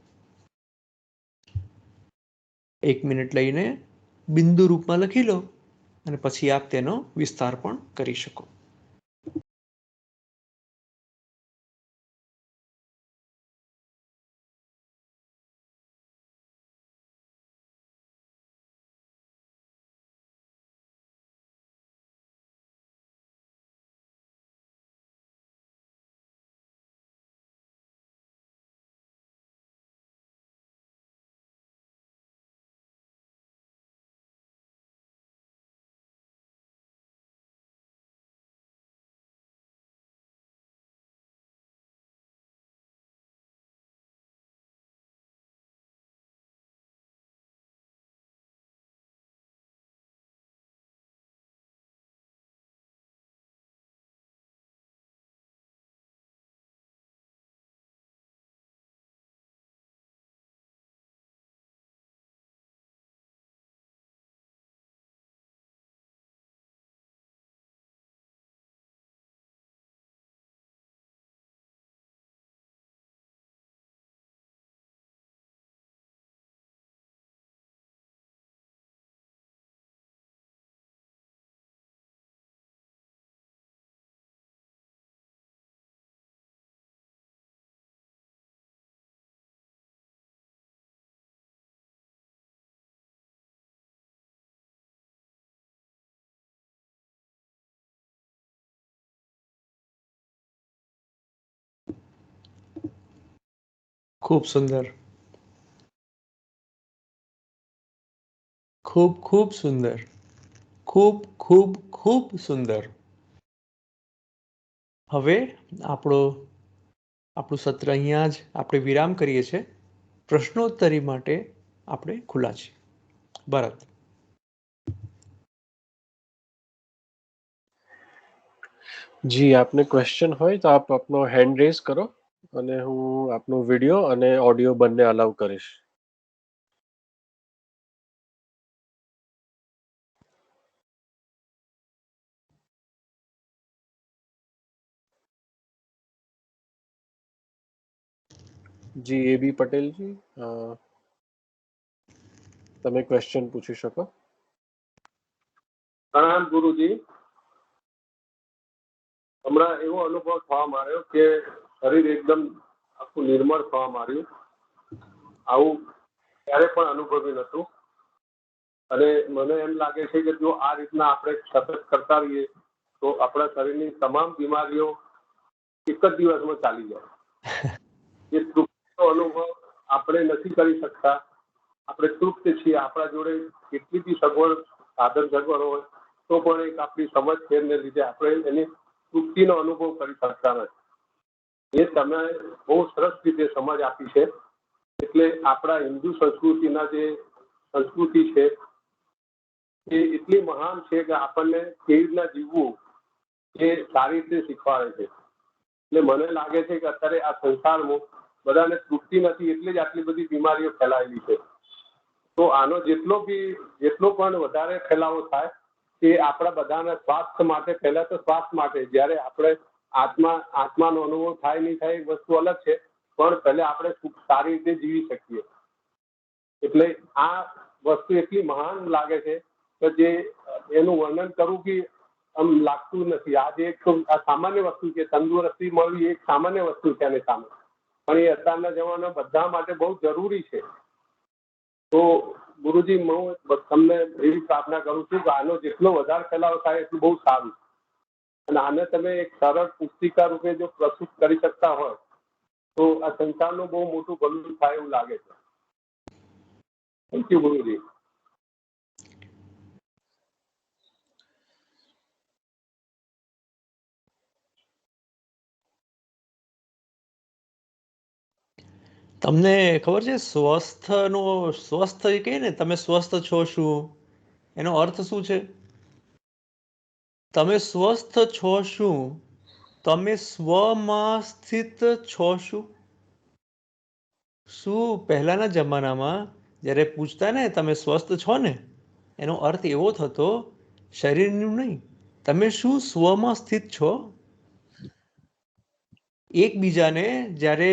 Speaker 2: 1 મિનિટ લઈને બિંદુ રૂપમાં લખી લો અને પછી આપ તેનો વિસ્તાર પણ કરી શકો. ખૂબ સુંદર, ખૂબ ખૂબ સુંદર, ખૂબ ખૂબ ખૂબ સુંદર. હવે આપણું સત્ર અહીંયા જ આપણે વિરામ કરીએ છીએ. પ્રશ્નોત્તરી માટે આપણે ખુલ્લા છીએ. ભરત.
Speaker 3: જી, આપને ક્વેશ્ચન હોય તો આપ આપનો હેન્ડ રેઝ કરો અને હું આપનો વિડિયો અને ઓડિયો બંને અલાઉ કરીશ. જી, AB પટેલજી, તમે ક્વેશ્ચન પૂછી શકો.
Speaker 4: પ્રણામ ગુરુજી. હમણાં એવો અનુભવ થવા માંડ્યો કે શરીર એકદમ આખું નિર્મળ થવા માંડ્યું. આવું ક્યારે પણ અનુભવ્યું નતું. અને મને એમ લાગે છે કે જો આ રીતના આપણે સતત કરતા રહીએ તો આપણા શરીરની તમામ બીમારીઓ એક જ દિવસમાં ચાલી જાય. એ તૃપ્તિનો અનુભવ આપણે નથી કરી શકતા. આપણે તૃપ્ત છીએ, આપણા જોડે કેટલી બી સગવડ સાધન સગવડ હોય તો પણ એક આપણી સમજ ફેરને લીધે આપણે એની તૃપ્તિનો અનુભવ કરી શકતા નથી. એ તમે બહુ સરસ રીતે સમજ આપી છે. એટલે આપણા હિન્દુ સંસ્કૃતિના જે સંસ્કૃતિ છે એ એટલી મહાન છે કે આપણને કેવી રીતના જીવવું એ સારી રીતે શીખવાડે છે. એટલે મને લાગે છે કે અત્યારે આ સંસારમાં બધાને તૃપ્તિ નથી એટલે જ આટલી બધી બીમારીઓ ફેલાયેલી છે. તો આનો જેટલો પણ વધારે ફેલાવો થાય તે આપણા બધાના સ્વાસ્થ્ય માટે, પહેલા તો સ્વાસ્થ્ય માટે. જ્યારે આપણે આત્માનો અનુભવ થાય નહીં થાય એ વસ્તુ અલગ છે, પણ પહેલા આપણે સારી રીતે જીવી શકીએ. એટલે આ વસ્તુ એટલી મહાન લાગે છે કે જે એનું વર્ણન કરવું કે આમ લાગતું નથી. આજે એક આ સામાન્ય વસ્તુ છે, તંદુરસ્તી મળવી એક સામાન્ય વસ્તુ છે આની સામે, પણ એ અત્યારના જમાના બધા માટે બહુ જરૂરી છે. તો ગુરુજી, હું તમને એવી પ્રાર્થના કરું છું કે આનો જેટલો વધારે ફેલાવો થાય એટલું બહુ સારું. અને આને તમે એક સરળ પુસ્તિકા રૂપે જો પ્રસ્તુત કરી શકતા હોય તો આ સંસારનું બહુ મોટું ભલું થાય એવું લાગે છે. થેન્ક યુ ગુરુજી.
Speaker 2: તમને ખબર છે સ્વસ્થ કહે ને, તમે સ્વસ્થ છો શું, એનો અર્થ શું છે? તમે સ્વસ્થ છો શું? તમે સ્વમાં સ્થિત છો શું? શું પહેલાના જમાનામાં જ્યારે પૂછતા ને તમે સ્વસ્થ છો ને, એનો અર્થ એવો થતો શરીરનું નહીં, તમે શું સ્વમાં સ્થિત છો? એકબીજાને જ્યારે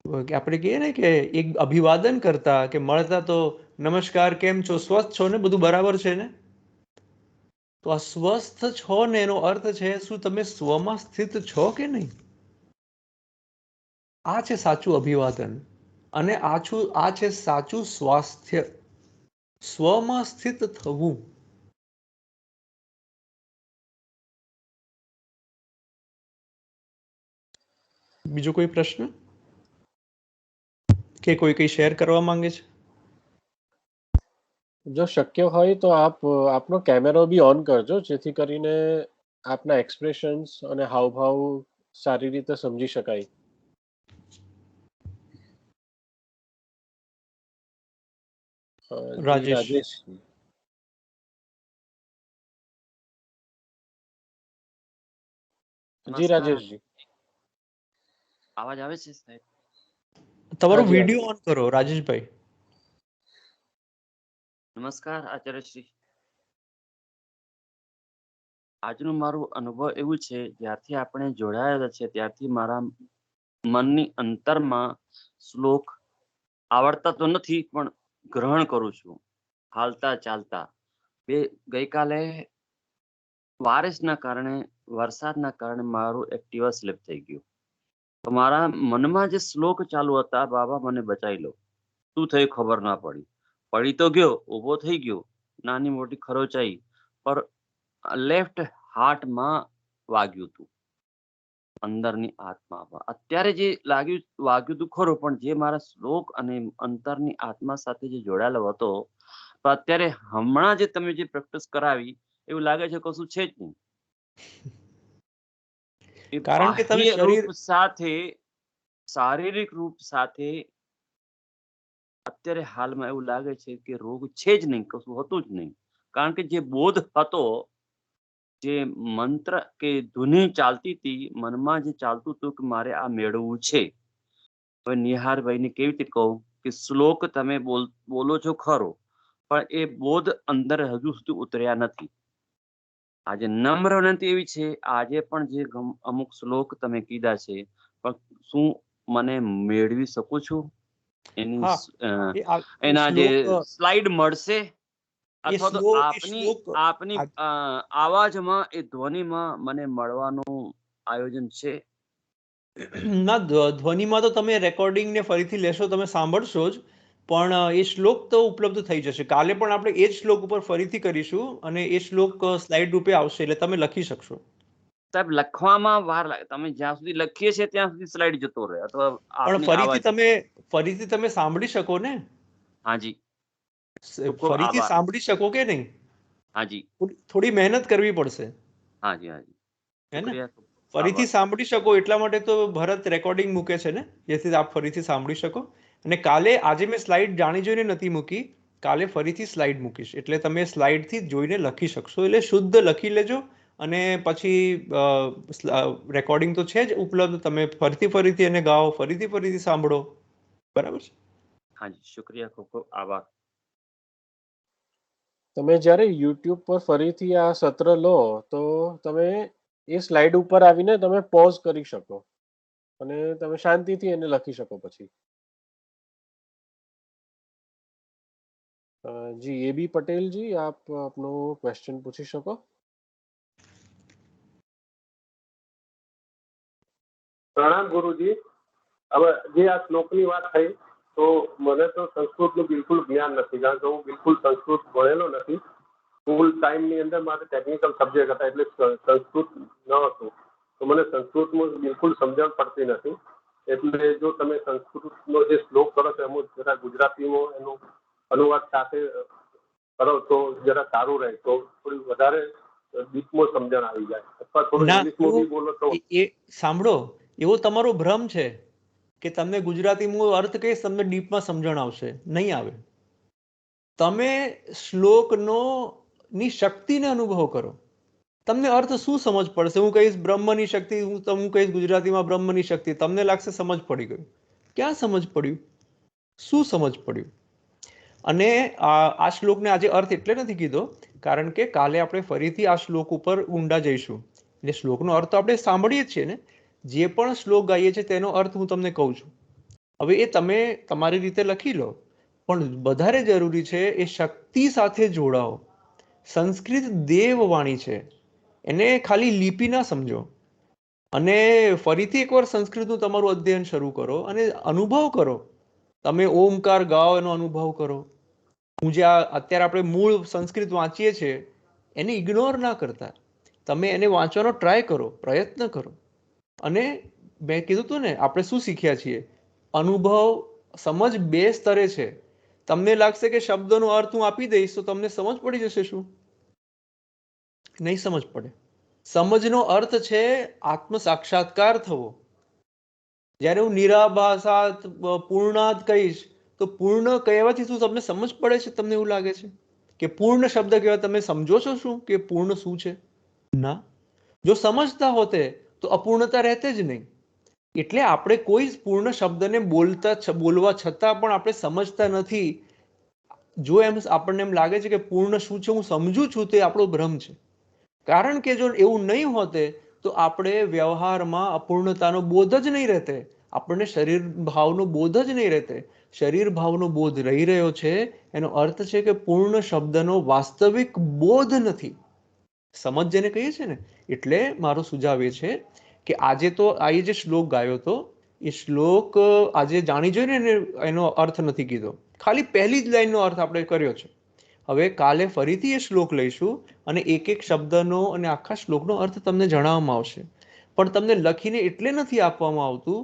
Speaker 2: આપણે કહીએ ને કે એક અભિવાદન કરતા કે મળતા તો નમસ્કાર, કેમ છો, સ્વસ્થ છો ને, બધું બરાબર છે ને? તો આ સ્વસ્થ છો ને એનો અર્થ છે શું તમે સ્વમાં સ્થિત છો કે નહીં? આ છે સાચું અભિવાદન. અને આ છે સાચું સ્વાસ્થ્ય, સ્વમાં સ્થિત થવું. બીજો કોઈ પ્રશ્ન કે કોઈ કઈ શેર કરવા માંગે છે?
Speaker 3: જો શક્ય હોય તો આપ આપનો કેમેરો બી ઓન કરજો, જેથી કરીને આપના એક્સપ્રેશન્સ અને હાવભાવ સારી રીતે સમજી શકાય. જી
Speaker 2: રાજેશ.
Speaker 3: રાજેશ. જી રાજેશજી,
Speaker 5: અવાજ આવે છે સાહેબ?
Speaker 2: તમારો
Speaker 3: હાજી,
Speaker 2: વિડીયો ઓન કરો રાજેશભાઈ.
Speaker 5: નમસ્કાર આચાર્યશ્રી. આજનું મારું અનુભવ એવું છે, જ્યારથી આપણે જોડાયેલા છે ત્યારથી મારા મનની અંતરમાં શ્લોક આવડતા તો નથી પણ ગ્રહણ કરું છું, હાલતા ચાલતા. ગઈકાલે વારિસના કારણે, વરસાદના કારણે મારું એક્ટિવા સ્લીપ થઈ ગયું. તો મારા મનમાં જે શ્લોક ચાલુ હતા, બાબા મને બચાવી લો, શું થયું ખબર ના પડી તો ગયો, ઊભો થઈ ગયો, નાની મોટી ખરોચાઈ, પર લેફ્ટ હાર્ટમાં વાગ્યું હતું, અંદરની આત્મામાં. અત્યારે જે વાગ્યું હતું ખરું, પણ જે મારા શ્લોક અને અંતરની આત્મા સાથે જે જોડાયેલો હતો, તો અત્યારે હમણાં જે તમે જે પ્રેક્ટિસ કરાવી એવું લાગે છે કશું છે જ નહીં.
Speaker 2: કારણ કે તમે
Speaker 5: બાહ્ય
Speaker 2: શરીર
Speaker 5: રૂપ સાથે, શારીરિક રૂપ સાથે અત્યારે હાલમાં એવું લાગે છે કે રોગ છે જ નહીં, કશું હતું જ નહીં. કારણ કે જે બોધ હતો, જે મંત્ર કે ધૂની ચાલતી હતી મનમાં, જે ચાલતું હતું કે મારે આ મેળવવું છે. હવે નિહારભાઈને કેવી રીતે કહું કે શ્લોક તમે બોલો છો ખરો, પણ એ બોધ અંદર હજુ સુધી ઉતર્યા નથી. આજે નમ્ર વિનંતી એવી છે, આજે પણ જે અમુક શ્લોક તમે કીધા છે, પણ શું મને મેળવી શકું છું? એની
Speaker 2: હા એ એ
Speaker 5: એના જે
Speaker 2: શ્લોક
Speaker 5: સ્લાઇડ મળશે
Speaker 2: એ
Speaker 5: અથવા તો
Speaker 2: શ્લોક એ
Speaker 5: આપની
Speaker 2: શ્લોક
Speaker 5: આપની આવાજમાં એ ધ્વનિમાં મને મળવાનું આયોજન છે.
Speaker 2: ના ધ્વનિમાં તો તમે રેકોર્ડિંગને ફરીથી લેશો, તમે સાંભળશો જ, પણ એ શ્લોક તો ઉપલબ્ધ થઈ જશે. કાલે પણ આપણે એ જ શ્લોક ઉપર ફરીથી કરીશું અને એ શ્લોક સ્લાઇડ રૂપે આવશે, એટલે તમે લખી શકશો.
Speaker 5: સાહેબ લખવામાં વાર લાગે, તમે જ્યાં સુધી લખીએ છીએ ત્યાં સુધી સ્લાઇડ જતો રહે અથવા
Speaker 2: પણ
Speaker 5: આપની આવાજ.
Speaker 2: ફરીથી તમે સાંભળી શકો ને,
Speaker 5: હાજી, ખૂબ ખૂબ
Speaker 2: ફરીથી
Speaker 5: આભાર.
Speaker 2: સાંભળી શકો કે નહીં?
Speaker 5: હાજી,
Speaker 2: થોડી મહેનત કરવી પડશે,
Speaker 5: હાજી, હાજી,
Speaker 2: હે ને?
Speaker 5: શુક્રિયા,
Speaker 2: ફરીથી
Speaker 5: આભાર.
Speaker 2: સાંભળી શકો એટલા માટે તો ભરત રેકોર્ડિંગ મૂકે છે ને, જેથી આપ ફરીથી સાંભળી શકો. અને કાલે, આજે મેં સ્લાઇડ જાણી જોઈને નથી મૂકી, કાલે ફરીથી સ્લાઇડ મૂકીશ, એટલે તમે સ્લાઇડથી જોઈને લખી શકશો. એટલે શુદ્ધ લખી લેજો અને પછી રેકોર્ડિંગ તો છે જ ઉપલબ્ધ, તમે ફરીથી એને ગાઓ, ફરીથી સાંભળો, બરાબર છે?
Speaker 5: હાજી, શુક્રિયા, ખૂબ ખૂબ આભાર.
Speaker 3: તમે જ્યારે યુટ્યુબ પર ફરીથી આ સત્ર લો તો તમે એ સ્લાઇડ ઉપર આવીને તમે પોઝ કરી શકો અને તમે શાંતિથી એને લખી શકો. પછી જી AB પટેલ જી, આપ આપનો ક્વેશ્ચન પૂછી શકો.
Speaker 4: પ્રણામ ગુરુજી. હવે જે આ શ્લોકની વાત થઈ, તો મને તો સંસ્કૃતનું બિલકુલ જ્ઞાન નથી, કારણ કે હું બિલકુલ સંસ્કૃત ભણેલો નથી. સ્કૂલ ટાઈમની અંદર મારે ટેકનિકલ સબ્જેક્ટ હતા, એટલે સંસ્કૃત ન હતું, તો મને સંસ્કૃતમાં બિલકુલ સમજણ પડતી નથી. એટલે જો તમે સંસ્કૃતનો જે શ્લોક કરો છો એમાં જરા ગુજરાતીમાં એનો અનુવાદ સાથે કરો તો જરા સારું રહે, તો થોડી વધારે ડીપમાં સમજણ આવી જાય, અથવા થોડું
Speaker 2: ના,
Speaker 4: ઇંગ્લિશમાં બી બોલો તો.
Speaker 2: સાંભળો, એવો તમારો ભ્રમ છે કે તમને ગુજરાતીમાં અર્થ કહીશ તમને ડીપમાં સમજણ આવશે. નહીં આવે. તમે શ્લોકનો ની શક્તિને અનુભવ કરો, તમને અર્થ શું સમજ પડશે? હું કહીશ બ્રહ્મની શક્તિ, હું કહીશ ગુજરાતીમાં બ્રહ્મની શક્તિ, તમને લાગશે સમજ પડી ગયું. ક્યાં સમજ પડ્યું? શું સમજ પડ્યું? અને આ શ્લોકને આજે અર્થ એટલે નથી કીધો કારણ કે કાલે આપણે ફરીથી આ શ્લોક ઉપર ઊંડા જઈશું. એટલે શ્લોકનો અર્થ તો આપણે સાંભળીએ જ છીએ ને, જે પણ શ્લોક ગાઈએ છીએ તેનો અર્થ હું તમને કહું છું. હવે એ તમે તમારી રીતે લખી લો, પણ વધારે જરૂરી છે એ શક્તિ સાથે જોડાઓ. સંસ્કૃત દેવવાણી છે, એને ખાલી લિપિ ના સમજો. અને ફરીથી એકવાર સંસ્કૃતનું તમારું અધ્યયન શરૂ કરો અને અનુભવ કરો. તમે ઓમકાર ગાઓ એનો અનુભવ કરો. હું જે અત્યારે આપણે મૂળ સંસ્કૃત વાંચીએ છીએ એને ઇગ્નોર ના કરતા, તમે એને વાંચવાનો ટ્રાય કરો, પ્રયત્ન કરો. અને મેં કીધું હતું ને, આપણે શું શીખ્યા છીએ? અનુભવ, સમજ બે સ્તરે છે. તમને લાગશે કે શબ્દનો અર્થ હું આપી દઈશ તો તમને સમજ પડી જશે, શું? નહીં સમજ પડે. સમજનો અર્થ છે આત્મ સાક્ષાત્કાર થવો. જ્યારે હું નિરાભાસાત પૂર્ણાત કહીશ તો પૂર્ણ કહેવાથી શું તમને સમજ પડે છે? તમને એવું લાગે છે કે પૂર્ણ શબ્દ કહેવાય તમે સમજો છો શું કે પૂર્ણ શું છે? ના. જો સમજતા હોતે તો અપૂર્ણતા રહેતે જ નહીં. એટલે આપણે કોઈ પૂર્ણ શબ્દને બોલવા છતાં પણ આપણે સમજતા નથી. જો આપણને એમ લાગે છે કે પૂર્ણ શું છે હું સમજું છું, તે આપણો ભ્રમ છે. કારણ કે જો એવું નહીં હોતે તો આપણે વ્યવહારમાં અપૂર્ણતાનો બોધ જ નહીં રહેતે, આપણને શરીર ભાવનો બોધ જ નહીં રહેતે. શરીર ભાવનો બોધ રહી રહ્યો છે એનો અર્થ છે કે પૂર્ણ શબ્દનો વાસ્તવિક બોધ નથી. સમજ જેને કહીએ છીએ ને. એટલે મારો સુઝાવ એ છે કે આજે તો આ જે શ્લોક ગાયો હતો એ શ્લોક આજે જાણી જોઈને એનો અર્થ નથી કીધો, ખાલી પહેલી જ લાઈનનો અર્થ આપણે કર્યો છે. હવે કાલે ફરીથી એ શ્લોક લઈશું અને એક એક શબ્દનો અને આખા શ્લોકનો અર્થ તમને જણાવવામાં આવશે. પણ તમને લખીને એટલે નથી આપવામાં આવતું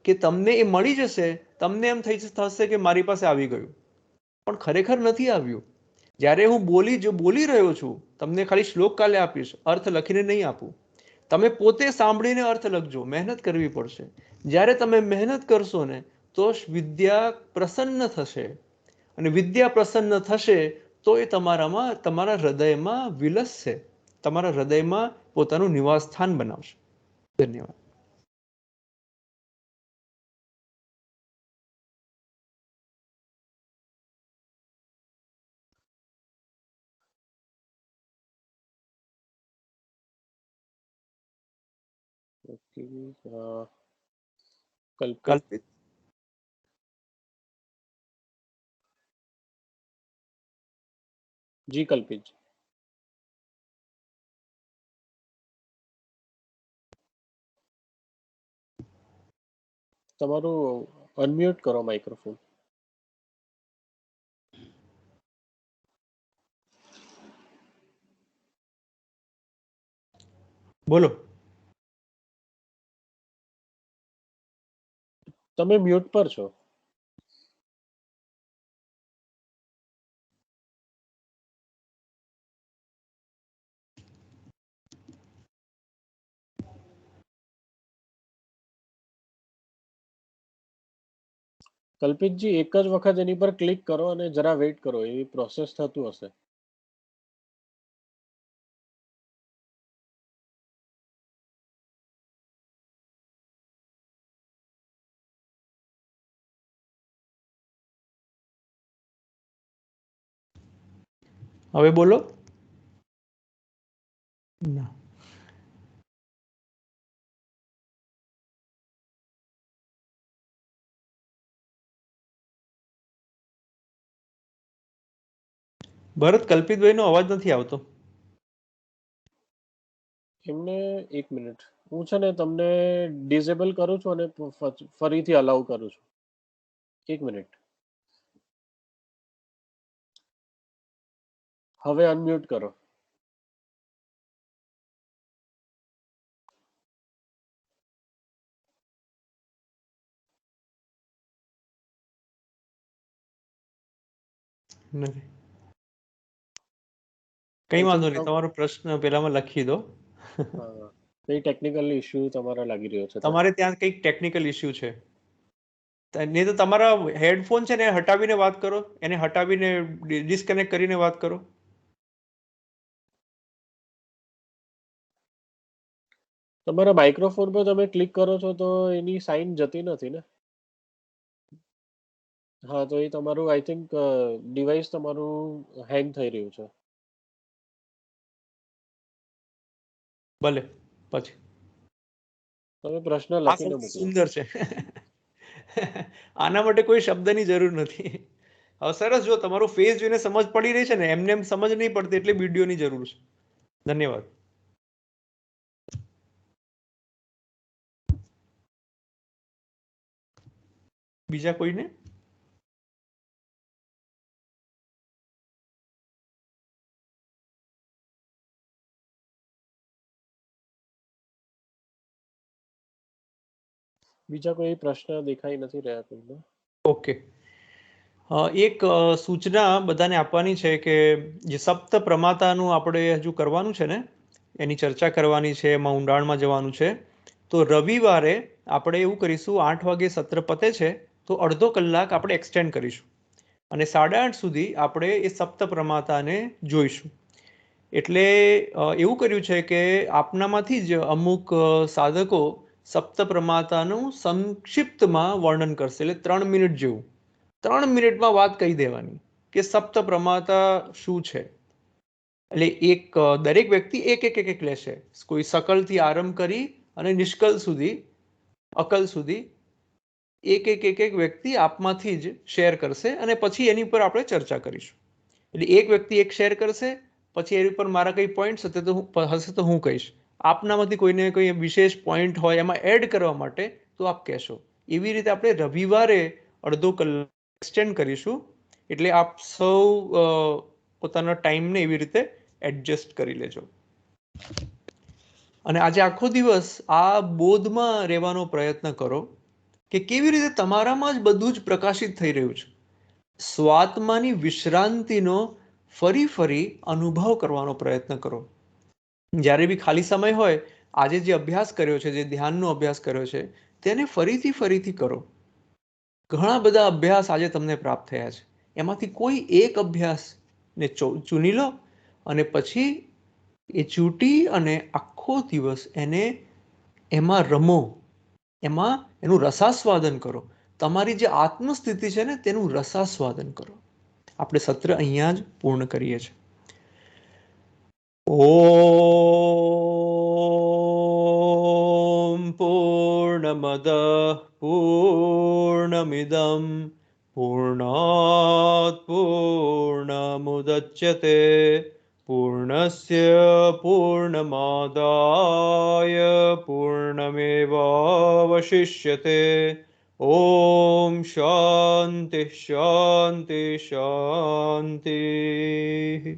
Speaker 2: કે તમને એ મળી જશે, તમને એમ થશે કે મારી પાસે આવી ગયું, પણ ખરેખર નથી આવ્યું. જ્યારે હું બોલી રહ્યો છું, તમને ખાલી શ્લોક કાલે આપીશ, અર્થ લખીને નહીં આપું. તમે પોતે સાંભળીને અર્થ લખજો, મહેનત કરવી પડશે. જ્યારે તમે મહેનત કરશો ને તો વિદ્યા પ્રસન્ન થશે, અને વિદ્યા પ્રસન્ન થશે તો એ તમારા હૃદયમાં વિલસશે, તમારા હૃદયમાં પોતાનું નિવાસ સ્થાન બનાવશે. ધન્યવાદ.
Speaker 3: ઓકે, કલ્પિત.
Speaker 2: કલ્પિત.
Speaker 3: જી કલ્પિત, તમારું અનમ્યુટ કરો માઇક્રોફોન.
Speaker 2: બોલો.
Speaker 3: તમે મ્યુટ પર છો. કલ્પિતજી, એક જ વખત એની પર ક્લિક કરો અને જરા વેઇટ કરો, એવી પ્રોસેસ થતું હશે.
Speaker 2: હવે બોલો. ના. ભરત, કલ્પિતભાઈનો અવાજ નથી આવતો.
Speaker 3: એમને એક મિનિટ, હું છે ને તમને ડિસેબલ કરું છું અને ફરીથી અલાઉ કરું છું. એક મિનિટ. હવે અનમ્યુટ કરો.
Speaker 2: નથી. કઈ વાંધો નહીં, તમારો પ્રશ્ન પેલામાં લખી દો.
Speaker 3: કઈ ટેકનિકલ ઇશ્યુ તમારા લાગી રહ્યો છે?
Speaker 2: તમારે ત્યાં કંઈક ટેકનિકલ ઇશ્યુ છે. નહીં તો તમારા હેડફોન છે ને એ હટાવીને વાત કરો, એને હટાવીને ડિસ્કનેક્ટ કરીને વાત કરો.
Speaker 3: તમારા માઇક્રોફોન પર તમે ક્લિક કરો છો તો એની સાઇન જતી નથી ને? હા, તો એ તમારું આઈ થિંક ડિવાઇસ તમારું હેંગ થઈ રહ્યું છે.
Speaker 2: ભલે, પછી
Speaker 3: તમે પ્રશ્ન
Speaker 2: આ
Speaker 3: લખીને
Speaker 2: સૌથી
Speaker 3: મોકલો.
Speaker 2: સુંદર છે. આના માટે કોઈ શબ્દની જરૂર નથી. હવે સરસ, જો તમારું ફેસ જોઈને સમજ પડી રહી છે ને, એમને એમ સમજ નહીં પડતી એટલે વિડીયોની જરૂર છે. ધન્યવાદ. બીજા કોઈને?
Speaker 3: બીજા કોઈ પ્રશ્ન દેખાઈ નથી રહ્યા કોઈને.
Speaker 2: ઓકે. એક સૂચના બધાને આપવાની છે કે જે સપ્ત પ્રમાતાનું આપણે હજુ કરવાનું છે ને, એની ચર્ચા કરવાની છે, એમાં ઊંડાણમાં જવાનું છે. તો રવિવારે આપણે એવું કરીશું, 8 વાગે સત્ર પતે છે તો અડધો કલાક આપણે એક્સટેન્ડ કરીશું અને 8:30 સુધી આપણે એ સપ્ત પ્રમાતાને જોઈશું. એટલે એવું કર્યું છે કે આપનામાંથી જ અમુક સાધકો સપ્ત પ્રમાતાનું સંક્ષિપ્તમાં વર્ણન કરશે, એટલે 3 મિનિટ જેવું. 3 મિનિટમાં વાત કહી દેવાની કે સપ્ત પ્રમાતા શું છે. એટલે દરેક વ્યક્તિ એક લેશે. કોઈ સકલથી આરંભ કરી અને નિષ્કલ સુધી, અકલ સુધી એક વ્યક્તિ આપમાંથી જ શેર કરશે અને પછી એની પર આપણે ચર્ચા કરીશું. એટલે એક વ્યક્તિ એક શેર કરશે, પછી એની પર મારા કઈ પોઈન્ટ હશે તો હું કહીશ. આપનામાંથી કોઈને કોઈ વિશેષ પોઈન્ટ હોય એમાં એડ કરવા માટે તો આપ કહેશો. એવી રીતે આપણે રવિવારે અડધો કલાક એક્સટેન્ડ કરીશું. એટલે આપ સૌ પોતાના ટાઈમને એવી રીતે એડજસ્ટ કરી લેજો. અને આજે આખો દિવસ આ બોધમાં રહેવાનો પ્રયત્ન કરો કે કેવી રીતે તમારામાં જ બધું જ પ્રકાશિત થઈ રહ્યું છે. સ્વાત્માની વિશ્રાંતિનો ફરી અનુભવ કરવાનો પ્રયત્ન કરો. જ્યારે બી ખાલી સમય હોય, આજે જે અભ્યાસ કર્યો છે, જે ધ્યાનનો અભ્યાસ કર્યો છે, તેને ફરીથી કરો. ઘણા બધા અભ્યાસ આજે તમને પ્રાપ્ત થયા છે. એમાંથી કોઈ એક અભ્યાસને ચૂની લો અને પછી એ ચૂંટી અને આખો દિવસ એમાં રમો, એનું રસાસ્વાદન કરો. તમારી જે આત્મસ્થિતિ છે ને તેનું રસાસ્વાદન કરો. આપણે સત્ર અહીંયા જ પૂર્ણ કરીએ છીએ. ઓમ પૂર્ણમદ પૂર્ણમિદમ पूर्णात् पूर्णमुदच्यते पूर्णस्य पूर्णमादाय पूर्णमेवावशिष्यते। ॐ शान्ति शान्ति शान्तिः।